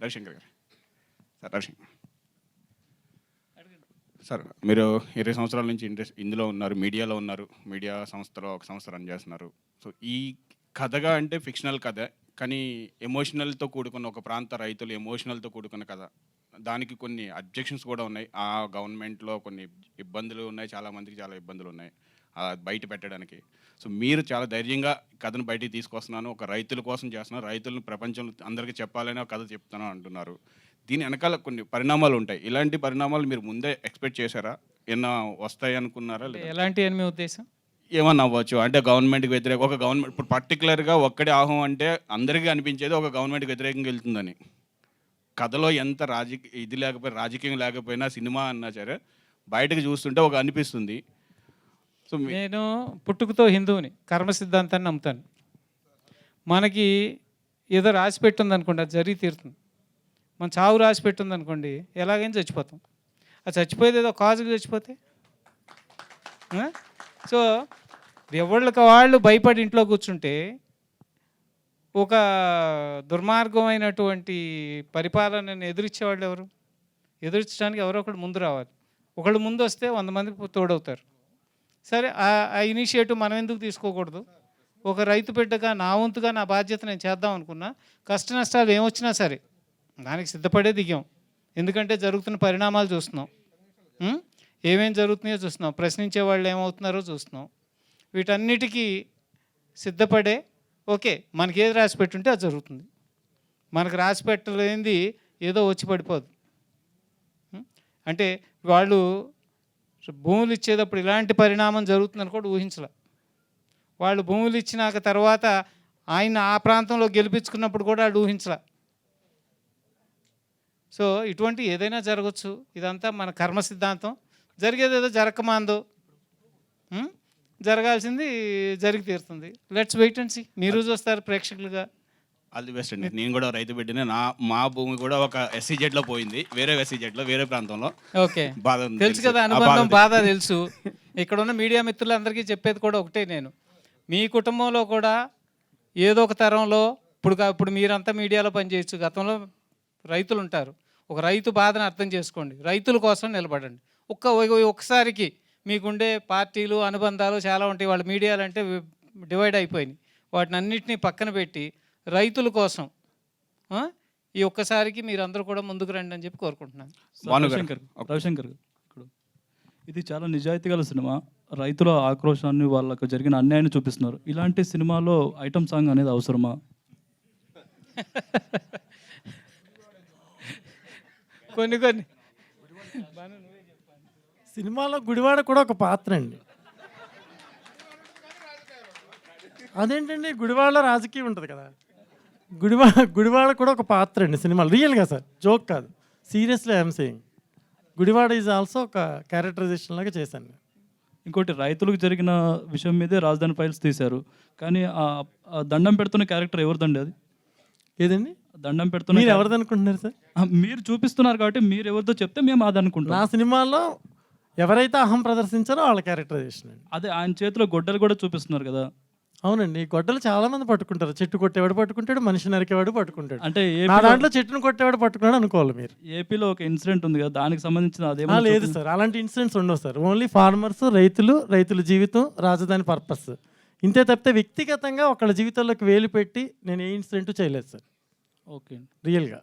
రవిశంకర్ గారు సార్ మీరు 20 సంవత్సరాల నుంచి ఇందులో ఉన్నారు, మీడియాలో ఉన్నారు, మీడియా సంస్థలో ఒక సంస్థ రన్ చేస్తున్నారు. సో ఈ కథగా అంటే ఫిక్షనల్ కథ, కానీ ఎమోషనల్తో కూడుకున్న ఒక ప్రాంత రైతులు ఎమోషనల్తో కూడుకున్న కథ. దానికి కొన్ని అబ్జెక్షన్స్ కూడా ఉన్నాయి. ఆ గవర్నమెంట్లో కొన్ని ఇబ్బందులు ఉన్నాయి, చాలామందికి చాలా ఇబ్బందులు ఉన్నాయి బయట పెట్టడానికి. సో మీరు చాలా ధైర్యంగా కథను బయటికి తీసుకొస్తున్నాను, ఒక రైతుల కోసం చేస్తున్నాను, రైతులను ప్రపంచంలో అందరికీ చెప్పాలని ఒక కథ చెప్తాను అంటున్నారు. దీని వెనకాల కొన్ని పరిణామాలు ఉంటాయి. ఇలాంటి పరిణామాలు మీరు ముందే ఎక్స్పెక్ట్ చేశారా? ఏమన్నా వస్తాయి అనుకున్నారా? ఎలాంటి అని మీ ఉద్దేశం? ఏమన్నా అవ్వచ్చు అంటే గవర్నమెంట్కి వ్యతిరేక ఒక గవర్నమెంట్ ఇప్పుడు పర్టికులర్గా ఒక్కడే ఆహం అంటే అందరికీ అనిపించేది ఒక గవర్నమెంట్కి వ్యతిరేకంగా వెళ్తుందని. కథలో ఎంత ఇది లేకపోయినా రాజకీయం లేకపోయినా సినిమా అన్నా సరే బయటకు చూస్తుంటే ఒక అనిపిస్తుంది. సో నేను పుట్టుకతో హిందువుని, కర్మ సిద్ధాంతాన్ని నమ్ముతాను. మనకి ఏదో రాసి పెట్టింది అనుకోండి, అది జరిగి తీరుతుంది. మన చావు రాసి పెట్టింది అనుకోండి, ఎలాగైనా చచ్చిపోతాం. అది చచ్చిపోయేది ఏదో కాజుగా చచ్చిపోతే. సో ఎవళ్ళకి వాళ్ళు భయపడి ఇంట్లో కూర్చుంటే ఒక దుర్మార్గమైనటువంటి పరిపాలనను ఎదురించేవాళ్ళు ఎవరు? ఎదురించడానికి ఎవరో ఒకళ్ళు ముందు రావాలి. ఒకళ్ళు ముందు వస్తే 100 మంది తోడవుతారు. సరే, ఆ ఇనిషియేటివ్ మనం ఎందుకు తీసుకోకూడదు? ఒక రైతు బిడ్డగా నా వంతుగా నా బాధ్యత నేను చేద్దాం అనుకున్నా, కష్ట నష్టాలు ఏమొచ్చినా సరే దానికి సిద్ధపడే దిగాం. ఎందుకంటే జరుగుతున్న పరిణామాలు చూస్తున్నాం, ఏమేం జరుగుతున్నాయో చూస్తున్నాం, ప్రశ్నించే వాళ్ళు ఏమవుతున్నారో చూస్తున్నాం. వీటన్నిటికీ సిద్ధపడే ఓకే మనకి ఏది రాసి పెట్టుంటే అది జరుగుతుంది. మనకు రాసి పెట్టలేనిది ఏదో వచ్చి పడిపోదు. అంటే వాళ్ళు భూములు ఇచ్చేటప్పుడు ఇలాంటి పరిణామం జరుగుతుందని కూడా ఊహించలే. వాళ్ళు భూములు ఇచ్చినాక తర్వాత ఆయన ఆ ప్రాంతంలో గెలిపించుకున్నప్పుడు కూడా వాళ్ళు ఊహించలే. సో ఇటువంటి ఏదైనా జరగచ్చు. ఇదంతా మన కర్మ సిద్ధాంతం. జరిగేది ఏదో జరగకమాందో, జరగాల్సింది జరిగి తీరుతుంది. Let's wait and see. మీరు చూస్తారు ప్రేక్షకులుగా. ఆల్ ది బెస్ట్ అండి. నేను కూడా రైతు బిడ్డనే. మా భూమి కూడా ఒక SEZలో పోయింది, వేరే SEZలో వేరే ప్రాంతంలో. ఓకే, బాధ ఉంది, తెలుసు కదా అనుబంధం, బాధ తెలుసు. ఇక్కడ ఉన్న మీడియా మిత్రులందరికీ చెప్పేది కూడా ఒకటే, నేను మీ కుటుంబంలో కూడా ఏదో ఒక తరంలో ఇప్పుడు మీరంతా మీడియాలో పనిచేయచ్చు, గతంలో రైతులు ఉంటారు. ఒక రైతు బాధను అర్థం చేసుకోండి, రైతుల కోసం నిలబడండి. ఒక్కసారికి మీకుండే పార్టీలు అనుబంధాలు చాలా ఉంటాయి. వాళ్ళ మీడియాలు అంటే డివైడ్ అయిపోయినాయి. వాటిని అన్నింటినీ పక్కన పెట్టి రైతుల కోసం ఈ ఒక్కసారికి మీరందరూ కూడా ముందుకు రండి అని చెప్పి కోరుకుంటున్నాను. రవిశంకర్ ఇప్పుడు ఇది చాలా నిజాయితీ గల సినిమా. రైతుల ఆక్రోశాన్ని, వాళ్ళకు జరిగిన అన్యాయాన్ని చూపిస్తున్నారు. ఇలాంటి సినిమాలో ఐటమ్ సాంగ్ అనేది అవసరమా? కొన్ని సినిమాలో గుడివాడ కూడా ఒక పాత్ర అండి. అదేంటండి, గుడివాడలో రాజకీయం ఉంటుంది కదా. గుడివాడ కూడా ఒక పాత్ర అండి సినిమాలో, రియల్గా సార్, జోక్ కాదు, seriously I'm saying. Gudivada is also ఒక క్యారెక్టరైజేషన్ లాగా చేశాను. ఇంకోటి, రైతులకు జరిగిన విషయం మీదే రాజధాని ఫైల్స్ తీశారు, కానీ ఆ దండం పెడుతున్న క్యారెక్టర్ ఎవరిదండి అది? ఏదండి దండం పెడుతున్న మీరు ఎవరిది అనుకుంటున్నారు సార్? మీరు చూపిస్తున్నారు కాబట్టి మీరు ఎవరితో చెప్తే మేము అది అనుకుంటాం. నా సినిమాలో ఎవరైతే అహం ప్రదర్శించారో వాళ్ళ క్యారెక్టరైజేషన్ అండి. అదే ఆయన చేతిలో గొడ్డలు కూడా చూపిస్తున్నారు కదా. అవునండి, గొడ్డలు చాలా మంది పట్టుకుంటారు. చెట్టు కొట్టేవాడు పట్టుకుంటాడు, మనిషి నరికేవాడు పట్టుకుంటాడు. అంటే నా దాంట్లో చెట్టును కొట్టేవాడు పట్టుకున్నాడు అనుకోవాలి మీరు. ఏపీలో ఒక ఇన్సిడెంట్ ఉంది కదా, దానికి సంబంధించిన అదేమో లేదు సార్, అలాంటి ఇన్సిడెంట్స్ ఉండవు సార్. ఓన్లీ ఫార్మర్స్, రైతుల జీవితం, రాజధాని పర్పస్, ఇంతే తప్పితే వ్యక్తిగతంగా ఒకళ్ళ జీవితంలోకి వేలు పెట్టి నేను ఏ ఇన్సిడెంట్ చేయలేదు సార్. ఓకే, రియల్గా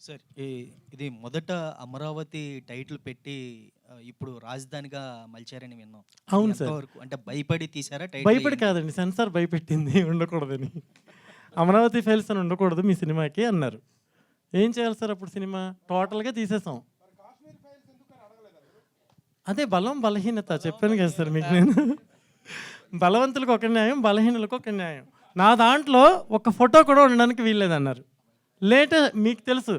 సార్ ఇది మొదట అమరావతి టైటిల్ పెట్టి ఇప్పుడు రాజధానిగా మలిచారని విన్నాం. అవును సార్. అంటే భయపడి తీసారా? భయపడి కాదండి, సెన్సార్ భయపెట్టింది ఉండకూడదని. అమరావతి ఫైల్స్ అని ఉండకూడదు మీ సినిమాకి అన్నారు. ఏం చేయాలి సార్ అప్పుడు? సినిమా టోటల్గా తీసేసాం. అదే బలం బలహీనత చెప్పాను కదా సార్ మీకు నేను. బలవంతులకు ఒక న్యాయం, బలహీనులకు ఒక న్యాయం. నా దాంట్లో ఒక ఫోటో కూడా ఉండడానికి వీల్లేదన్నారు. మీకు తెలుసు,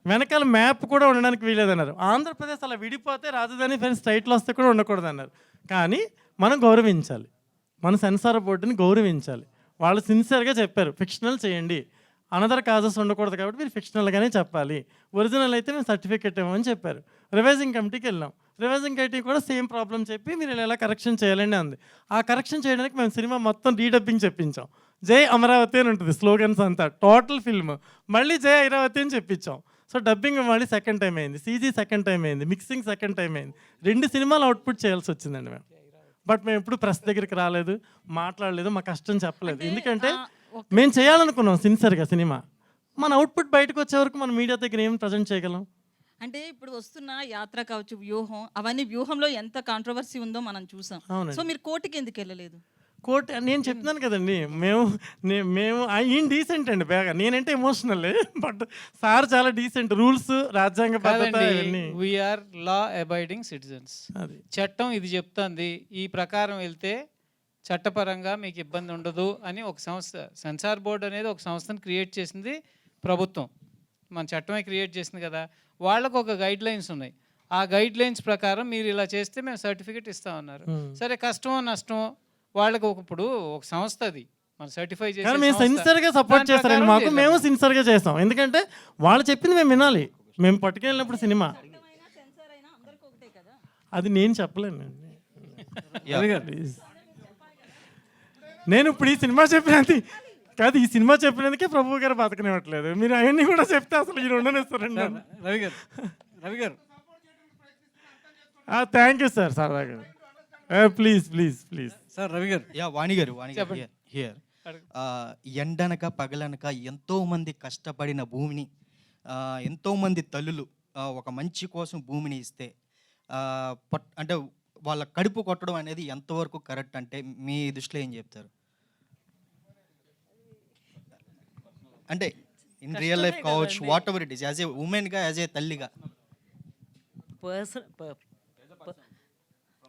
వెనకాల మ్యాప్ కూడా ఉండడానికి వీలేదన్నారు. ఆంధ్రప్రదేశ్ అలా విడిపోతే రాజధాని ఫైల్స్ టైటిల్ వస్తే కూడా ఉండకూడదు అన్నారు. కానీ మనం గౌరవించాలి, మన సెన్సార్ బోర్డుని గౌరవించాలి. వాళ్ళు సిన్సియర్గా చెప్పారు ఫిక్షనల్ చేయండి, అనదర్ కాజెస్ ఉండకూడదు కాబట్టి మీరు ఫిక్షనల్గానే చెప్పాలి, ఒరిజినల్ అయితే మేము సర్టిఫికేట్ ఇవ్వమని చెప్పారు. రివైజింగ్ కమిటీకి వెళ్ళాం. రివైజింగ్ కమిటీ కూడా సేమ్ ప్రాబ్లం చెప్పి మీరు ఇలా కరెక్షన్ చేయాలని అంది. ఆ కరెక్షన్ చేయడానికి మేము సినిమా మొత్తం రీడబ్బింగ్ చెప్పించాం. జై అమరావతి అని ఉంటుంది స్లోగన్స్ అంతా, టోటల్ ఫిల్మ్. మళ్ళీ జై ఐరావతి అని చెప్పించాం. సో డబ్బింగ్ మళ్ళీ సెకండ్ టైం అయింది, CG సెకండ్ టైం అయింది, మిక్సింగ్ సెకండ్ టైం అయింది. 2 సినిమాలు అవుట్పుట్ చేయాల్సి వచ్చిందండి మేము. బట్ మేము ఎప్పుడు ప్రెస్ దగ్గరికి రాలేదు, మాట్లాడలేదు, మా కష్టం చెప్పలేదు. ఎందుకంటే మేము చేయాలనుకున్నాం సిన్సియర్గా సినిమా. మన అవుట్పుట్ బయటకు వచ్చే వరకు మన మీడియా దగ్గర ఏం ప్రజెంట్ చేయగలం? అంటే ఇప్పుడు వస్తున్న యాత్ర కావచ్చు, వ్యూహం, అవన్నీ వ్యూహంలో ఎంత కాంట్రవర్సీ ఉందో మనం చూసాం. సో మీరు కోర్టుకి ఎందుకు వెళ్ళలేదు? కోర్టు నేను చెప్తున్నాను కదండి, మేము ఈయన డీసెంట్ అండి బాగా, నేనంటే ఎమోషనల్, బట్ సార్ చాలా డీసెంట్. రూల్స్, రాజ్యాంగ వీఆర్ లా అబైడింగ్ సిటిజన్స్. చట్టం ఇది చెప్తుంది, ఈ ప్రకారం వెళ్తే చట్టపరంగా మీకు ఇబ్బంది ఉండదు అని ఒక సంస్థ, సెన్సార్ బోర్డు అనేది ఒక సంస్థను క్రియేట్ చేసింది ప్రభుత్వం, మన చట్టమే క్రియేట్ చేసింది కదా. వాళ్ళకు ఒక గైడ్ లైన్స్ ఉన్నాయి. ఆ గైడ్ లైన్స్ ప్రకారం మీరు ఇలా చేస్తే మేము సర్టిఫికేట్ ఇస్తామన్నారు. సరే, కష్టమో నష్టమో వాళ్ళకి ఇప్పుడు ఒక సంస్థ అది మనం సర్టిఫై చేసి మేము సిన్సియర్గా సపోర్ట్ చేస్తారండి. మాకు మేము సిన్సియర్గా చేస్తాం, ఎందుకంటే వాళ్ళు చెప్పింది మేము వినాలి. మేము పట్టుకెళ్ళినప్పుడు సినిమా అది నేను చెప్పలేనండి. నేను ఇప్పుడు ఈ సినిమా చెప్పినది కాదు, ఈ సినిమా చెప్పినందుకే ప్రభు గారు బతకనివ్వట్లేదు. మీరు అవన్నీ కూడా చెప్తే అసలు ఈ ఉండనిస్తారండి. రవి గారు థ్యాంక్ యూ సార్, సరదా గారు. Please please please sir. Ravi గారు, వాణి గారు హియర్. ఎండనక పగలనక ఎంతోమంది కష్టపడిన భూమిని, ఎంతోమంది తల్లులు ఒక మంచి కోసం భూమిని ఇస్తే అంటే వాళ్ళ కడుపు కొట్టడం అనేది ఎంతవరకు కరెక్ట్ అంటే మీ దృష్టిలో ఏం చెప్తారు? అంటే ఇన్ రియల్ లైఫ్ కావచ్చు, whatever it is, as a ఉమెన్గా, యాజ్ ఏ తల్లిగా.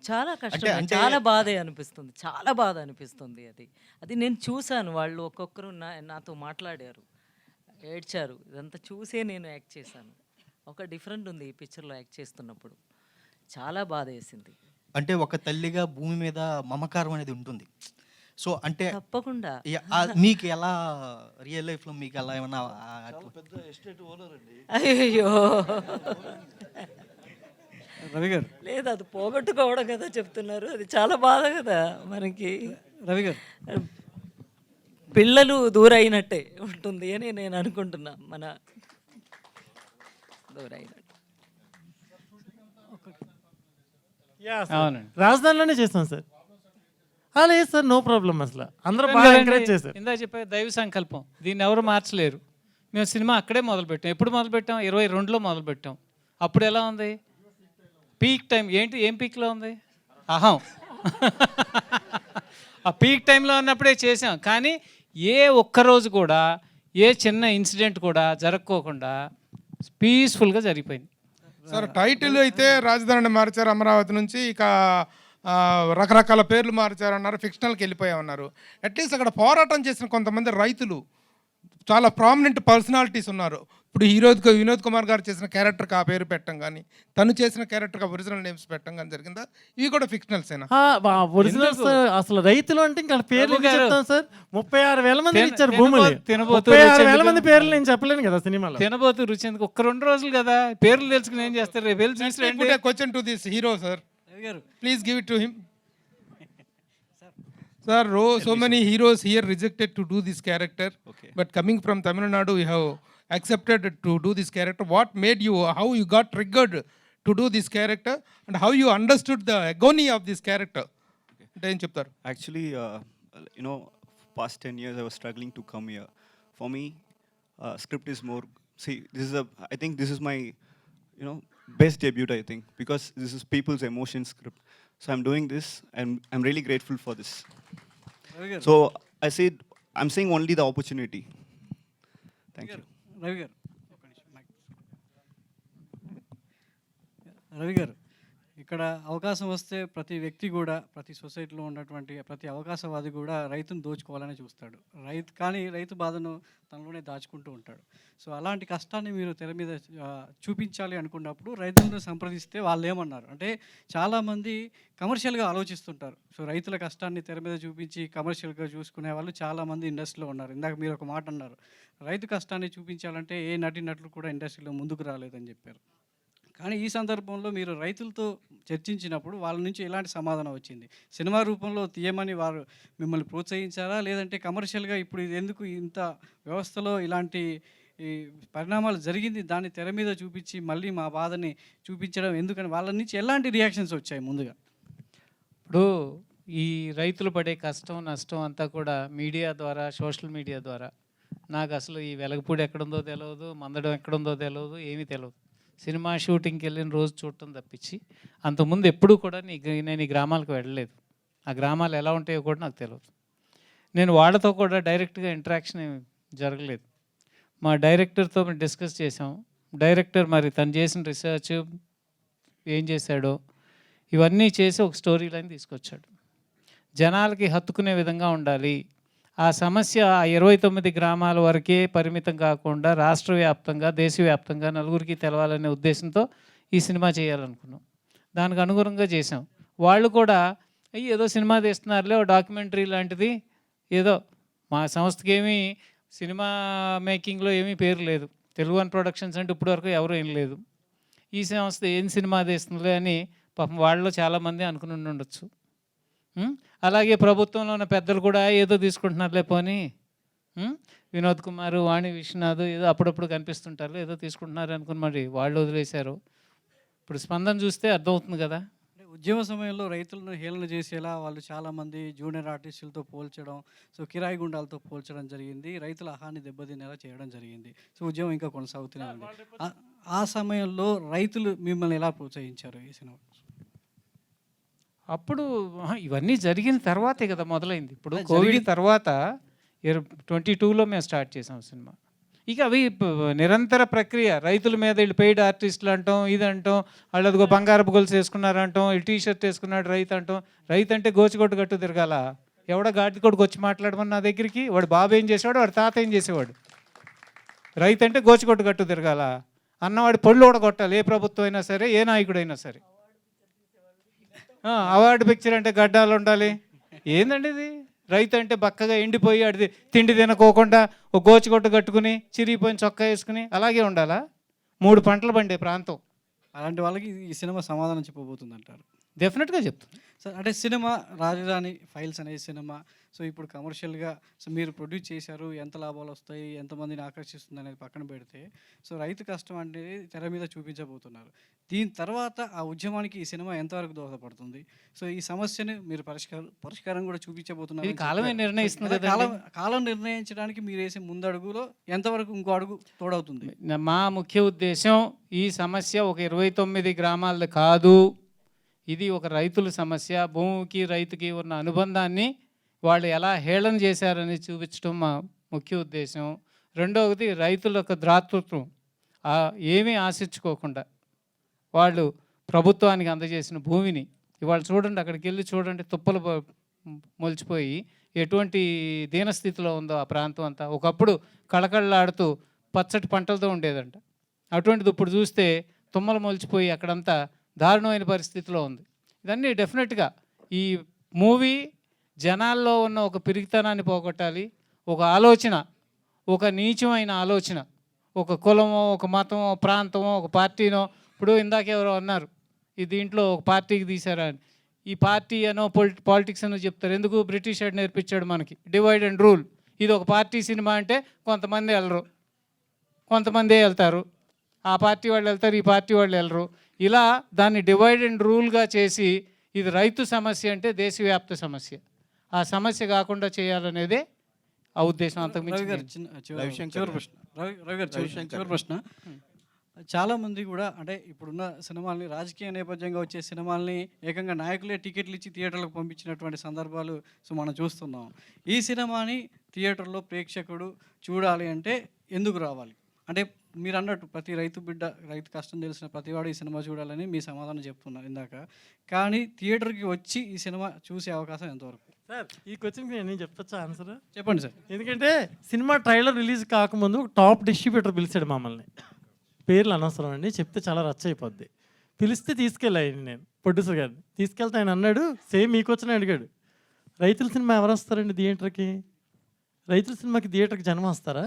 చాలా కష్టం, చాలా బాధ అనిపిస్తుంది, చాలా బాధ అనిపిస్తుంది. అది నేను చూశాను. వాళ్ళు ఒక్కొక్కరు నాతో మాట్లాడారు, ఏడ్చారు. ఇదంతా చూసే నేను యాక్ట్ చేశాను. ఒక డిఫరెంట్ ఉంది ఈ పిక్చర్లో యాక్ట్ చేస్తున్నప్పుడు. చాలా బాధ వేసింది. అంటే ఒక తల్లిగా భూమి మీద మమకారం అనేది ఉంటుంది. సో అంటే తప్పకుండా మీకు ఎలా రియల్ లైఫ్లో మీకు ఎలా ఏమన్నా పెద్ద ఎస్టేట్ ఓనర్ అండి. అయ్యో రవి గారు, లేదు, అది పోగొట్టుకోవడం కదా చెప్తున్నారు. అది చాలా బాధ కదా మనకి. రవి గారు, పిల్లలు దూరైనట్టే ఉంటుంది అని నేను అనుకుంటున్నా. మన దూరైనట్టు. అవునండి. రాజధానిలోనే చేస్తాం సార్. లేదు సార్, నో ప్రాబ్లం. అసలు అందరూ బాగా ఎంకరేజ్ చేశారు. ఇందా చెప్పే దైవ సంకల్పం, దీన్ని ఎవరు మార్చలేరు. మేము సినిమా అక్కడే మొదలుపెట్టాం. ఎప్పుడు మొదలుపెట్టాం? 22లో మొదలుపెట్టాం. అప్పుడు ఎలా ఉంది? Peak time. ఏం పీక్లో ఉంది? అహం. ఆ పీక్ టైంలో ఉన్నప్పుడే చేసాం. కానీ ఏ ఒక్కరోజు కూడా ఏ చిన్న ఇన్సిడెంట్ కూడా జరగకోకుండా పీస్ఫుల్గా జరిగిపోయింది. సార్ టైటిల్ అయితే రాజధానిని మార్చారు అమరావతి నుంచి, ఇక రకరకాల పేర్లు మార్చారన్నారు, ఫిక్షనల్కి వెళ్ళిపోయామన్నారు. అట్లీస్ట్ అక్కడ పోరాటం చేసిన కొంతమంది రైతులు, చాలా ప్రామినెంట్ పర్సనాలిటీస్ ఉన్నారు. ఇప్పుడు వినోద్ కుమార్ గారు చేసిన క్యారెక్టర్కి ఆ పేరు పెట్టడం కానీ, తను చేసిన క్యారెక్టర్కి ఒరిజినల్ నేమ్స్ పెట్టడం కానీ జరిగిందా? ఇవి కూడా ఫిక్షనల్సేనా? ఒరిజినల్స్. అసలు రైతులు అంటే ఇంకా పేర్లు చెప్తాం సార్. 36,000 మంది ఇచ్చారు భూములు. తినబోతు 36,000 మంది పేర్లు నేను చెప్పలేను కదా సినిమాలో. తినబోతు రుచి ఎందుకు? ఒక్క 2 రోజులు కదా, పేర్లు తెలుసుకుని ఏం చేస్తారు? రేపు వెళ్ళి చూసి question to this hero sir, please give it to him. Sir, so many heroes here rejected to do this character. Okay. But coming from Tamil Nadu, you have accepted to do this character. What made you, how you got triggered to do this character, and how you understood the agony of this character? Then chapter. Actually, past 10 years I was struggling to come here. For me, script is more. See, I think this is my, best debut. I think because this is people's emotion script. So I'm doing this, and I'm really grateful for this. So I said, I'm saying only the opportunity. Thank you. Ravi గారు, ఇక్కడ అవకాశం వస్తే ప్రతి వ్యక్తి కూడా, ప్రతి సొసైటీలో ఉన్నటువంటి ప్రతి అవకాశవాది కూడా రైతును దోచుకోవాలని చూస్తాడు. కానీ రైతు బాధను తనలోనే దాచుకుంటూ ఉంటాడు. సో అలాంటి కష్టాన్ని మీరు తెర మీద చూపించాలి అనుకున్నప్పుడు రైతులను సంప్రదిస్తే వాళ్ళు ఏమన్నారు అంటే, చాలామంది కమర్షియల్గా ఆలోచిస్తుంటారు. సో రైతుల కష్టాన్ని తెర మీద చూపించి కమర్షియల్గా చూసుకునే వాళ్ళు చాలామంది ఇండస్ట్రీలో ఉన్నారు. ఇందాక మీరు ఒక మాట అన్నారు, రైతు కష్టాన్ని చూపించాలంటే ఏ నటులు కూడా ఇండస్ట్రీలో ముందుకు రాలేదని చెప్పారు. కానీ ఈ సందర్భంలో మీరు రైతులతో చర్చించినప్పుడు వాళ్ళ నుంచి ఎలాంటి సమాధానం వచ్చింది? సినిమా రూపంలో తీయమని వారు మిమ్మల్ని ప్రోత్సహించారా, లేదంటే కమర్షియల్గా ఇప్పుడు ఇది ఎందుకు ఇంత వ్యవస్థలో ఇలాంటి ఈ పరిణామాలు జరిగింది, దాన్ని తెర మీద చూపించి మళ్ళీ మా బాధని చూపించడం ఎందుకని వాళ్ళ నుంచి ఎలాంటి రియాక్షన్స్ వచ్చాయి? ముందుగా ఇప్పుడు ఈ రైతులు పడే కష్టం నష్టం అంతా కూడా మీడియా ద్వారా, సోషల్ మీడియా ద్వారా నాకు అసలు ఈ వెలగపూడి ఎక్కడుందో తెలియదు, మందడం ఎక్కడుందో తెలియదు, ఏమీ తెలియదు. సినిమా షూటింగ్కి వెళ్ళిన రోజు చూడటం తప్పించి అంతకుముందు ఎప్పుడూ కూడా నేను ఈ గ్రామాలకు వెళ్ళలేదు. ఆ గ్రామాలు ఎలా ఉంటాయో కూడా నాకు తెలియదు. నేను వాళ్ళతో కూడా డైరెక్ట్గా ఇంటరాక్షన్ ఏమి జరగలేదు. మా డైరెక్టర్తో డిస్కస్ చేసాం. డైరెక్టర్ మరి తను చేసిన రీసెర్చ్ ఏం చేశాడో ఇవన్నీ చేసి ఒక స్టోరీ లైన్ తీసుకొచ్చాడు. జనాలకి హత్తుకునే విధంగా ఉండాలి. ఆ సమస్య 29 గ్రామాల వరకే పరిమితం కాకుండా రాష్ట్ర వ్యాప్తంగా, దేశవ్యాప్తంగా నలుగురికి తెలవాలనే ఉద్దేశంతో ఈ సినిమా చేయాలనుకున్నాం. దానికి అనుగుణంగా చేసాం. వాళ్ళు కూడా ఏదో సినిమా తీస్తున్నారులే, డాక్యుమెంటరీ లాంటిది ఏదో, మా సంస్థకి ఏమీ సినిమా మేకింగ్లో ఏమీ పేరు లేదు, తెలుగు వన్ ప్రొడక్షన్స్ అంటే ఇప్పటివరకు ఎవరు ఏం లేదు, ఈ సంస్థ ఏం సినిమా తీస్తుందిలే అని పాపం వాళ్ళలో చాలామంది అనుకుని ఉండొచ్చు. అలాగే ప్రభుత్వంలో ఉన్న పెద్దలు కూడా ఏదో తీసుకుంటున్నారులే పోనీ, వినోద్ కుమార్, వాణి విశ్వనాథ్ ఏదో అప్పుడప్పుడు కనిపిస్తుంటారు, ఏదో తీసుకుంటున్నారు అనుకుని మరి వాళ్ళు వదిలేశారు. ఇప్పుడు స్పందన చూస్తే అర్థమవుతుంది కదా. ఉద్యమ సమయంలో రైతులను హేళన చేసేలా వాళ్ళు చాలామంది జూనియర్ ఆర్టిస్టులతో పోల్చడం, సో కిరాయి గుండాలతో పోల్చడం జరిగింది. రైతుల ఆహాన్ని దెబ్బతినేలా చేయడం జరిగింది. సో ఉద్యమం ఇంకా కొనసాగుతూనే ఉంది. ఆ సమయంలో రైతులు మిమ్మల్ని ఎలా ప్రోత్సహించారు ఈ సినిమా? అప్పుడు ఇవన్నీ జరిగిన తర్వాతే కదా మొదలైంది. ఇప్పుడు కోవిడ్ తర్వాత 22లో మేము స్టార్ట్ చేసాం సినిమా. ఇక అవి నిరంతర ప్రక్రియ. రైతుల మీద వీళ్ళు పెయిడ్ ఆర్టిస్టులు అంటాం, ఇది అంటాం, వాళ్ళు అదిగో బంగారపు గొలుసు వేసుకున్నారు అంటాం, వీళ్ళు టీ షర్ట్ వేసుకున్నాడు రైతు అంటాం. రైతు అంటే గోచిగొట్టు గట్టు తిరగాల. ఎవడో గాడి కొడుకు వచ్చి మాట్లాడమని నా దగ్గరికి, వాడు బాబు ఏం చేసేవాడు, వాడు తాత ఏం చేసేవాడు. రైతు అంటే గోచిగొట్టు గట్టు తిరగాల. అన్నవాడి పళ్ళు ఊడగొట్టాలి, ఏ ప్రభుత్వం అయినా సరే, ఏ నాయకుడైనా సరే. అవార్డు పిక్చర్ అంటే గడ్డాలు ఉండాలి. ఏందండి ఇది? రైతు అంటే బక్కగా ఎండిపోయి అడిది తిండి తినకోకుండా ఒక గోచిగొట్టు కట్టుకుని చిరిగిపోయిన చొక్కా వేసుకుని అలాగే ఉండాలా? 3 పంటలు పండే ప్రాంతం. అలాంటి వాళ్ళకి ఈ సినిమా సమాధానం చెప్పబోతుంది అంటారు. డెఫినెట్గా చెప్తాను సార్. అంటే సినిమా రాజధాని ఫైల్స్ అనే సినిమా సో ఇప్పుడు కమర్షియల్గా సో మీరు ప్రొడ్యూస్ చేశారు, ఎంత లాభాలు వస్తాయి, ఎంతమందిని ఆకర్షిస్తుంది అనేది పక్కన పెడితే సో రైతు కష్టం అనేది తెర మీద చూపించబోతున్నారు. దీని తర్వాత ఆ ఉద్యమానికి ఈ సినిమా ఎంతవరకు దోహదపడుతుంది? సో ఈ సమస్యని మీరు పరిష్కారం కూడా చూపించబోతున్నారు. ఇది కాలమే నిర్ణయిస్తుంది కదా. కాలం నిర్ణయించడానికి మీరు వేసే ముందడుగులో ఎంతవరకు ఇంకో అడుగు తోడవుతుంది? మా ముఖ్య ఉద్దేశం ఈ సమస్య ఒక 29 గ్రామాలది కాదు. ఇది ఒక రైతుల సమస్య. భూమికి రైతుకి ఉన్న అనుబంధాన్ని వాళ్ళు ఎలా హేళన చేశారని చూపించడం మా ముఖ్య ఉద్దేశం. రెండవది రైతుల యొక్క దాతృత్వం. ఏమీ ఆశించుకోకుండా వాళ్ళు ప్రభుత్వానికి అందజేసిన భూమిని ఇవాళ చూడండి, అక్కడికి వెళ్ళి చూడండి, తుప్పలు మొలిచిపోయి ఎటువంటి దీనస్థితిలో ఉందో ఆ ప్రాంతం అంతా. ఒకప్పుడు కళకళలాడుతూ పచ్చటి పంటలతో ఉండేదంట. అటువంటిది ఇప్పుడు చూస్తే తుమ్మలు మొలిచిపోయి అక్కడంతా దారుణమైన పరిస్థితిలో ఉంది. ఇదన్నీ డెఫినెట్గా ఈ మూవీ జనాల్లో ఉన్న ఒక పిరికితనాన్ని పోగొట్టాలి. ఒక ఆలోచన, ఒక నీచమైన ఆలోచన, ఒక కులమో, ఒక మతమో, ప్రాంతమో, ఒక పార్టీనో. ఇప్పుడు ఇందాక ఎవరో అన్నారు ఈ దీంట్లో ఒక పార్టీకి తీశారా అని. ఈ పార్టీ అనో పాలిటిక్స్ అనో చెప్తారు. ఎందుకు? బ్రిటిష్ వాడు నేర్పించాడు మనకి డివైడ్ అండ్ రూల్. ఇది ఒక పార్టీ సినిమా అంటే కొంతమంది వెళ్ళరు, కొంతమందే వెళ్తారు. ఆ పార్టీ వాళ్ళు వెళ్తారు, ఈ పార్టీ వాళ్ళు వెళ్ళరు. ఇలా దాన్ని డివైడ్ అండ్ రూల్గా చేసి ఇది రైతు సమస్య అంటే దేశవ్యాప్త సమస్య. ఆ సమస్య కాకుండా చేయాలనేదే ఆ ఉద్దేశం. అంతకుమించి చివరి ప్రశ్న. చాలామంది కూడా అంటే ఇప్పుడున్న సినిమాల్ని రాజకీయ నేపథ్యంగా వచ్చే సినిమాల్ని ఏకంగా నాయకులే టికెట్లు ఇచ్చి థియేటర్లకు పంపించినటువంటి సందర్భాలు సో మనం చూస్తున్నాం. ఈ సినిమాని థియేటర్లో ప్రేక్షకుడు చూడాలి అంటే ఎందుకు రావాలి? అంటే మీరు అన్నట్టు ప్రతి రైతు బిడ్డ, రైతు కష్టం తెలిసిన ప్రతివాడు ఈ సినిమా చూడాలని మీ సమాధానం చెప్తున్నారు ఇందాక. కానీ థియేటర్కి వచ్చి ఈ సినిమా చూసే అవకాశం ఎంతవరకు? సార్ ఈ క్వశ్చన్కి నేను చెప్తా ఆన్సర్. చెప్పండి సార్. ఎందుకంటే సినిమా ట్రైలర్ రిలీజ్ కాకముందు టాప్ డిస్ట్రిబ్యూటర్ పిలిచాడు మమ్మల్ని. పేర్లు అనవసరం అండి, చెప్తే చాలా రచ్చ అయిపోద్ది. పిలిస్తే తీసుకెళ్ళాను నేను ప్రొడ్యూసర్ గారిని. తీసుకెళ్తే ఆయన అన్నాడు, సేమ్ మీకు వచ్చిన అడిగాడు, రైతుల సినిమా ఎవరు వస్తారండి థియేటర్కి? రైతుల సినిమాకి థియేటర్కి జనం వస్తారా?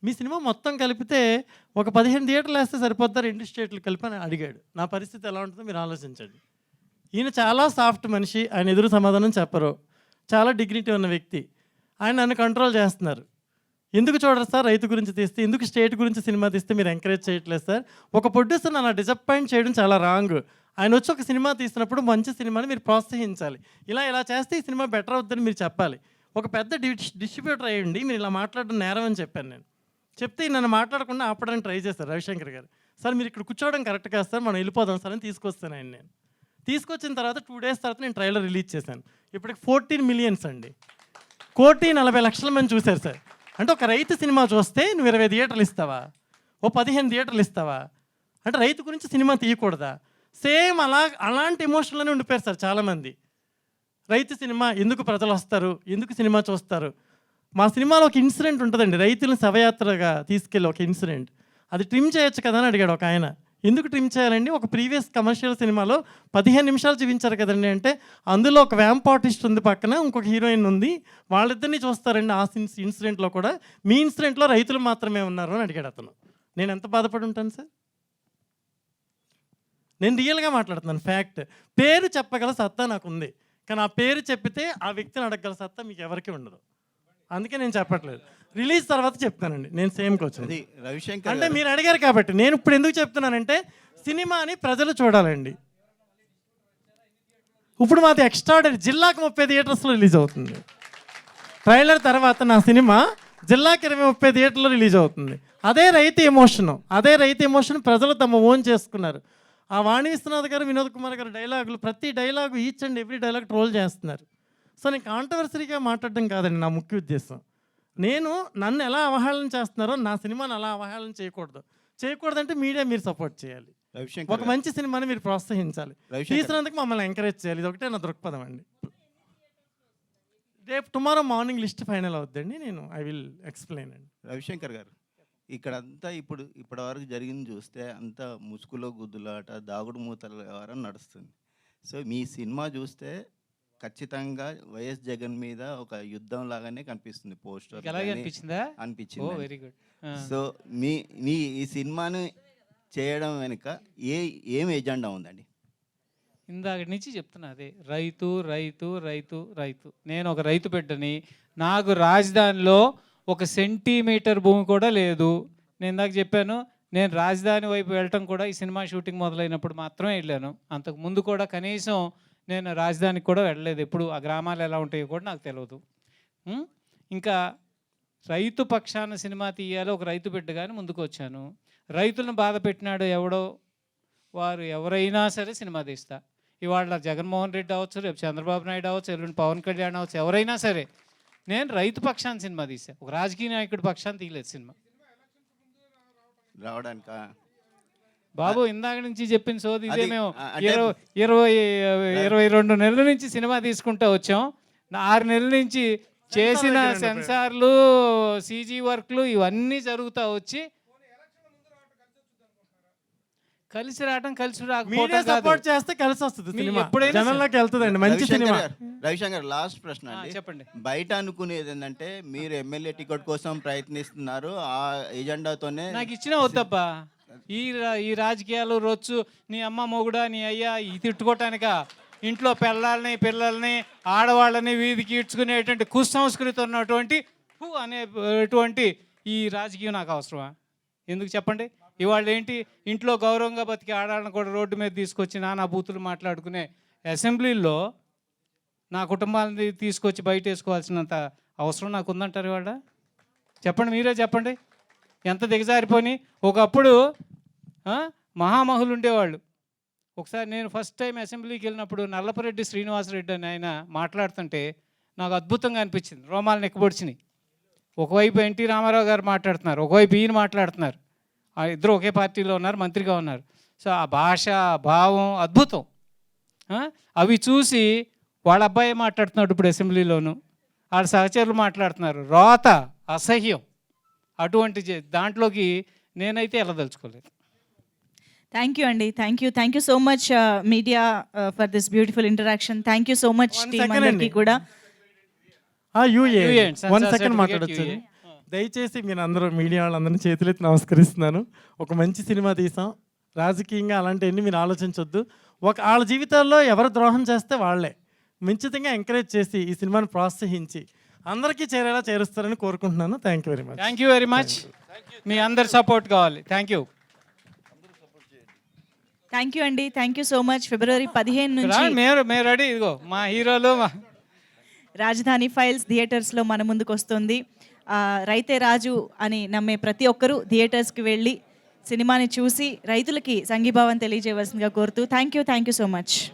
మీ సినిమా మొత్తం కలిపితే ఒక 15 థియేటర్లు వేస్తే సరిపోద్దా 2 స్టేట్లు కలిపి అని అడిగాడు. నా పరిస్థితి ఎలా ఉంటుందో మీరు ఆలోచించండి. ఈయన చాలా సాఫ్ట్ మనిషి, ఆయన ఎదురు సమాధానం చెప్పరు, చాలా డిగ్నిటీ ఉన్న వ్యక్తి. ఆయన నన్ను కంట్రోల్ చేస్తున్నారు. ఎందుకు చూడరు సార్ రైతు గురించి తీస్తే, ఎందుకు స్టేట్ గురించి సినిమా తీస్తే మీరు ఎంకరేజ్ చేయట్లేదు సార్? ఒక ప్రొడ్యూసర్ అలా డిసప్పాయింట్ చేయడం చాలా రాంగ్. ఆయన వచ్చి ఒక సినిమా తీసినప్పుడు మంచి సినిమాని మీరు ప్రోత్సహించాలి. ఇలా చేస్తే ఈ సినిమా బెటర్ అవుతుందని మీరు చెప్పాలి. ఒక పెద్ద డిస్ట్రిబ్యూటర్ అయ్యండి మీరు ఇలా మాట్లాడడం నేరం అని చెప్పాను నేను. చెప్తే నన్ను మాట్లాడకుండా ఆపడానికి ట్రై చేశారు రవిశంకర్ గారు. సార్ మీరు ఇక్కడ కూర్చోవడం కరెక్ట్ కాదు సార్, మనం వెళ్ళిపోదాం సార్ అని తీసుకొస్తాను ఆయన. నేను తీసుకొచ్చిన తర్వాత 2 days తర్వాత నేను ట్రైలర్ రిలీజ్ చేశాను. ఇప్పటికి 14 million అండి, 1,40,00,000 మంది చూశారు సార్. అంటే ఒక రైతు సినిమా చూస్తే నువ్వు 20 థియేటర్లు ఇస్తావా, ఓ 15 థియేటర్లు ఇస్తావా? అంటే రైతు గురించి సినిమా తీయకూడదా? సేమ్ అలాంటి ఎమోషన్లోనే ఉండిపోయారు సార్ చాలామంది. రైతు సినిమా ఎందుకు ప్రజలు వస్తారు, ఎందుకు సినిమా చూస్తారు? మా సినిమాలో ఒక ఇన్సిడెంట్ ఉంటుందండి, రైతులను శవయాత్రగా తీసుకెళ్ళి ఒక ఇన్సిడెంట్. అది ట్రిమ్ చేయొచ్చు కదా అని అడిగాడు ఒక ఆయన. ఎందుకు ట్రిమ్ చేయాలండి? ఒక ప్రీవియస్ కమర్షియల్ సినిమాలో 15 నిమిషాలు చూపించారు కదండి అంటే, అందులో ఒక వ్యాంప్ ఆర్టిస్ట్ ఉంది, పక్కన ఇంకొక హీరోయిన్ ఉంది, వాళ్ళిద్దరిని చూస్తారండి. ఆ ఇన్సిడెంట్లో కూడా మీ ఇన్సిడెంట్లో రైతులు మాత్రమే ఉన్నారు అని అడిగాడు అతను. నేను ఎంత బాధపడి ఉంటాను సార్? నేను రియల్గా మాట్లాడుతున్నాను, ఫ్యాక్ట్. పేరు చెప్పగల సత్తా నాకు ఉంది, కానీ ఆ పేరు చెప్పితే ఆ వ్యక్తిని అడగగల సత్తా మీకు ఎవరికి ఉండదు. అందుకే నేను చెప్పట్లేదు. రిలీజ్ తర్వాత చెప్తానండి. నేను సేమ్కి వచ్చింది రవిశంకర్ అంటే మీరు అడిగారు కాబట్టి. నేను ఇప్పుడు ఎందుకు చెప్తున్నానంటే సినిమాని ప్రజలు చూడాలండి. ఇప్పుడు మాది ఎక్స్ట్రాడనరీ, జిల్లాకు 30 థియేటర్స్లో రిలీజ్ అవుతుంది. ట్రైలర్ తర్వాత నా సినిమా జిల్లాకి 20-30 థియేటర్లో రిలీజ్ అవుతుంది. అదే రైతు ఎమోషన్ ప్రజలు తమ ఓన్ చేసుకున్నారు. ఆ వాణి విశ్వనాథ్ గారు, వినోద్ కుమార్ గారు డైలాగులు, ప్రతి dialogue each and every dialogue troll చేస్తున్నారు. సో నేను కాంట్రవర్సరీగా మాట్లాడడం కాదండి నా ముఖ్య ఉద్దేశం. నేను నన్ను ఎలా అవహేళన చేస్తున్నారో నా సినిమాని అలా అవహేళన చేయకూడదంటే మీడియా మీరు సపోర్ట్ చేయాలి. ఒక మంచి సినిమాని మీరు ప్రోత్సహించాలి. తీసినందుకు మమ్మల్ని ఎంకరేజ్ చేయాలి. ఇది ఒకటే నా దృక్పథం అండి. రేపు టుమారో మార్నింగ్ లిస్ట్ ఫైనల్ అవుద్దండి. నేను ఐ విల్ ఎక్స్ప్లెయిన్ అండి. రవిశంకర్ గారు, ఇక్కడంతా ఇప్పటివరకు జరిగింది చూస్తే అంతా ముసుగులో గుద్దులాట, దాగుడు మూతల వ్యవహారం నడుస్తుంది. సో మీ సినిమా చూస్తే ఖచ్చితంగా వైఎస్ జగన్ మీద ఒక యుద్ధం లాగానే కనిపిస్తుంది పోస్టర్ అనిపించింది. Very good. సో మీ ఈ సినిమాని చేయడం వెనుక ఏం ఎజెండా ఉందండి? ఇందాక నుంచి చెప్తున్నా అదే, రైతు రైతు రైతు రైతు. నేను ఒక రైతు బిడ్డని. నాకు రాజధానిలో 1 సెంటీమీటర్ భూమి కూడా లేదు. నేను ఇందాక చెప్పాను, నేను రాజధాని వైపు వెళ్ళటం కూడా ఈ సినిమా షూటింగ్ మొదలైనప్పుడు మాత్రమే వెళ్ళాను. అంతకు ముందు కూడా కనీసం నేను రాజధానికి కూడా వెళ్ళలేదు. ఎప్పుడు ఆ గ్రామాలు ఎలా ఉంటాయో కూడా నాకు తెలియదు. ఇంకా రైతు పక్షాన సినిమా తీయాలి, ఒక రైతు బిడ్డగానే ముందుకు వచ్చాను. రైతులను బాధ పెట్టినాడు ఎవడో, వారు ఎవరైనా సరే సినిమా తీస్తా. ఇవాళ జగన్మోహన్ రెడ్డి అవ్వచ్చు, రేపు చంద్రబాబు నాయుడు అవ్వచ్చు, ఎల్లుండి పవన్ కళ్యాణ్ అవ్వచ్చు, ఎవరైనా సరే నేను రైతు పక్షాన్ని సినిమా తీసా. ఒక రాజకీయ నాయకుడి పక్షాన్ని తీయలేదు సినిమా. రావడానిక బాబు ఇందాక నుంచి చెప్పిన సోది ఇదే. మేము 22 నెలల నుంచి సినిమా తీసుకుంటూ వచ్చాం. 6 నెలల నుంచి చేసిన సెన్సార్లు, సీజీ వర్క్లు ఇవన్నీ జరుగుతూ వచ్చి కలిసి రావడం, కలిసి మీడియా సపోర్ట్ చేస్తే కలిసి వస్తుంది సినిమా, జనంలోకి వెళ్తుందండి మంచి సినిమా. రవిశంకర్, లాస్ట్ ప్రశ్న అండి. చెప్పండి. బయట అనుకునేది ఏంటంటే మీరు ఎమ్మెల్యే టికెట్ కోసం ప్రయత్నిస్తున్నారు, ఆ ఎజెండాతోనే నాకు ఇచ్చినా వద్దబ్బా. ఈ రాజకీయాలు రొచ్చు, నీ అమ్మ మొగుడా, నీ అయ్యా ఈ తిట్టుకోవటానిక? ఇంట్లో పిల్లల్ని ఆడవాళ్ళని వీధికి ఈడ్చుకునేటువంటి కుసంస్కృతి ఉన్నటువంటి అనేటువంటి ఈ రాజకీయం నాకు అవసరమా? ఎందుకు చెప్పండి? ఇవాళ ఏంటి, ఇంట్లో గౌరవంగా బతికి ఆడాలను కూడా రోడ్డు మీద తీసుకొచ్చి నానా బూతులు మాట్లాడుకునే అసెంబ్లీలో నా కుటుంబాన్ని తీసుకొచ్చి బయట వేసుకోవాల్సినంత అవసరం నాకు ఉందంటారు ఇవాళ? చెప్పండి, మీరే చెప్పండి. ఎంత దిగజారిపోయి. ఒకప్పుడు మహామహులు ఉండేవాళ్ళు. ఒకసారి నేను ఫస్ట్ టైం అసెంబ్లీకి వెళ్ళినప్పుడు నల్లపరెడ్డి శ్రీనివాసరెడ్డి అని ఆయన మాట్లాడుతుంటే నాకు అద్భుతంగా అనిపించింది. రోమాలు నెక్కబొడిచినాయి. ఒకవైపు ఎన్టీ రామారావు గారు మాట్లాడుతున్నారు, ఒకవైపు ఈయన మాట్లాడుతున్నారు. ఇద్దరు ఒకే పార్టీలో ఉన్నారు, మంత్రిగా ఉన్నారు. సో ఆ భాష, భావం అద్భుతం. అవి చూసి వాళ్ళ అబ్బాయి మాట్లాడుతున్నాడు ఇప్పుడు అసెంబ్లీలోను, వాళ్ళ సహచరులు మాట్లాడుతున్నారు. రోత, అసహ్యం. అటువంటి దాంట్లోకి నేనైతే వెళ్ళదలుచుకోలేదు. థ్యాంక్ యూ అండి. Thank you so much media for this beautiful interaction. Thank you so much team అందరికీ కూడా. వన్ సెకండ్ మాట్లాడచ్చు. దయచేసి మీరు అందరూ మీడియా వాళ్ళందరినీ చేతులెత్తి నమస్కరిస్తున్నాను. ఒక మంచి సినిమా తీసాం. రాజకీయంగా అలాంటివన్నీ మీరు ఆలోచించొద్దు. వాళ్ళ జీవితాల్లో ఎవరు ద్రోహం చేస్తే వాళ్ళే మించితంగా ఎంకరేజ్ చేసి ఈ సినిమాని ప్రోత్సహించి అందరికీ చేరేలా చేరుస్తారని కోరుకుంటున్నాను. Thank you very much. మీ అందరి సపోర్ట్ కావాలి. థ్యాంక్ యూ అండి. Thank you so much. ఫిబ్రవరి 15 నుంచి మేము రెడీ. ఇదిగో మా హీరోలు. రాజధాని ఫైల్స్ థియేటర్స్లో మన ముందుకు వస్తుంది. రైతే రాజు అని నమ్మే ప్రతి ఒక్కరూ థియేటర్స్కి వెళ్ళి సినిమాని చూసి రైతులకి సంఘీభావం తెలియజేయవలసిందిగా కోరుతూ థ్యాంక్ యూ సో మచ్.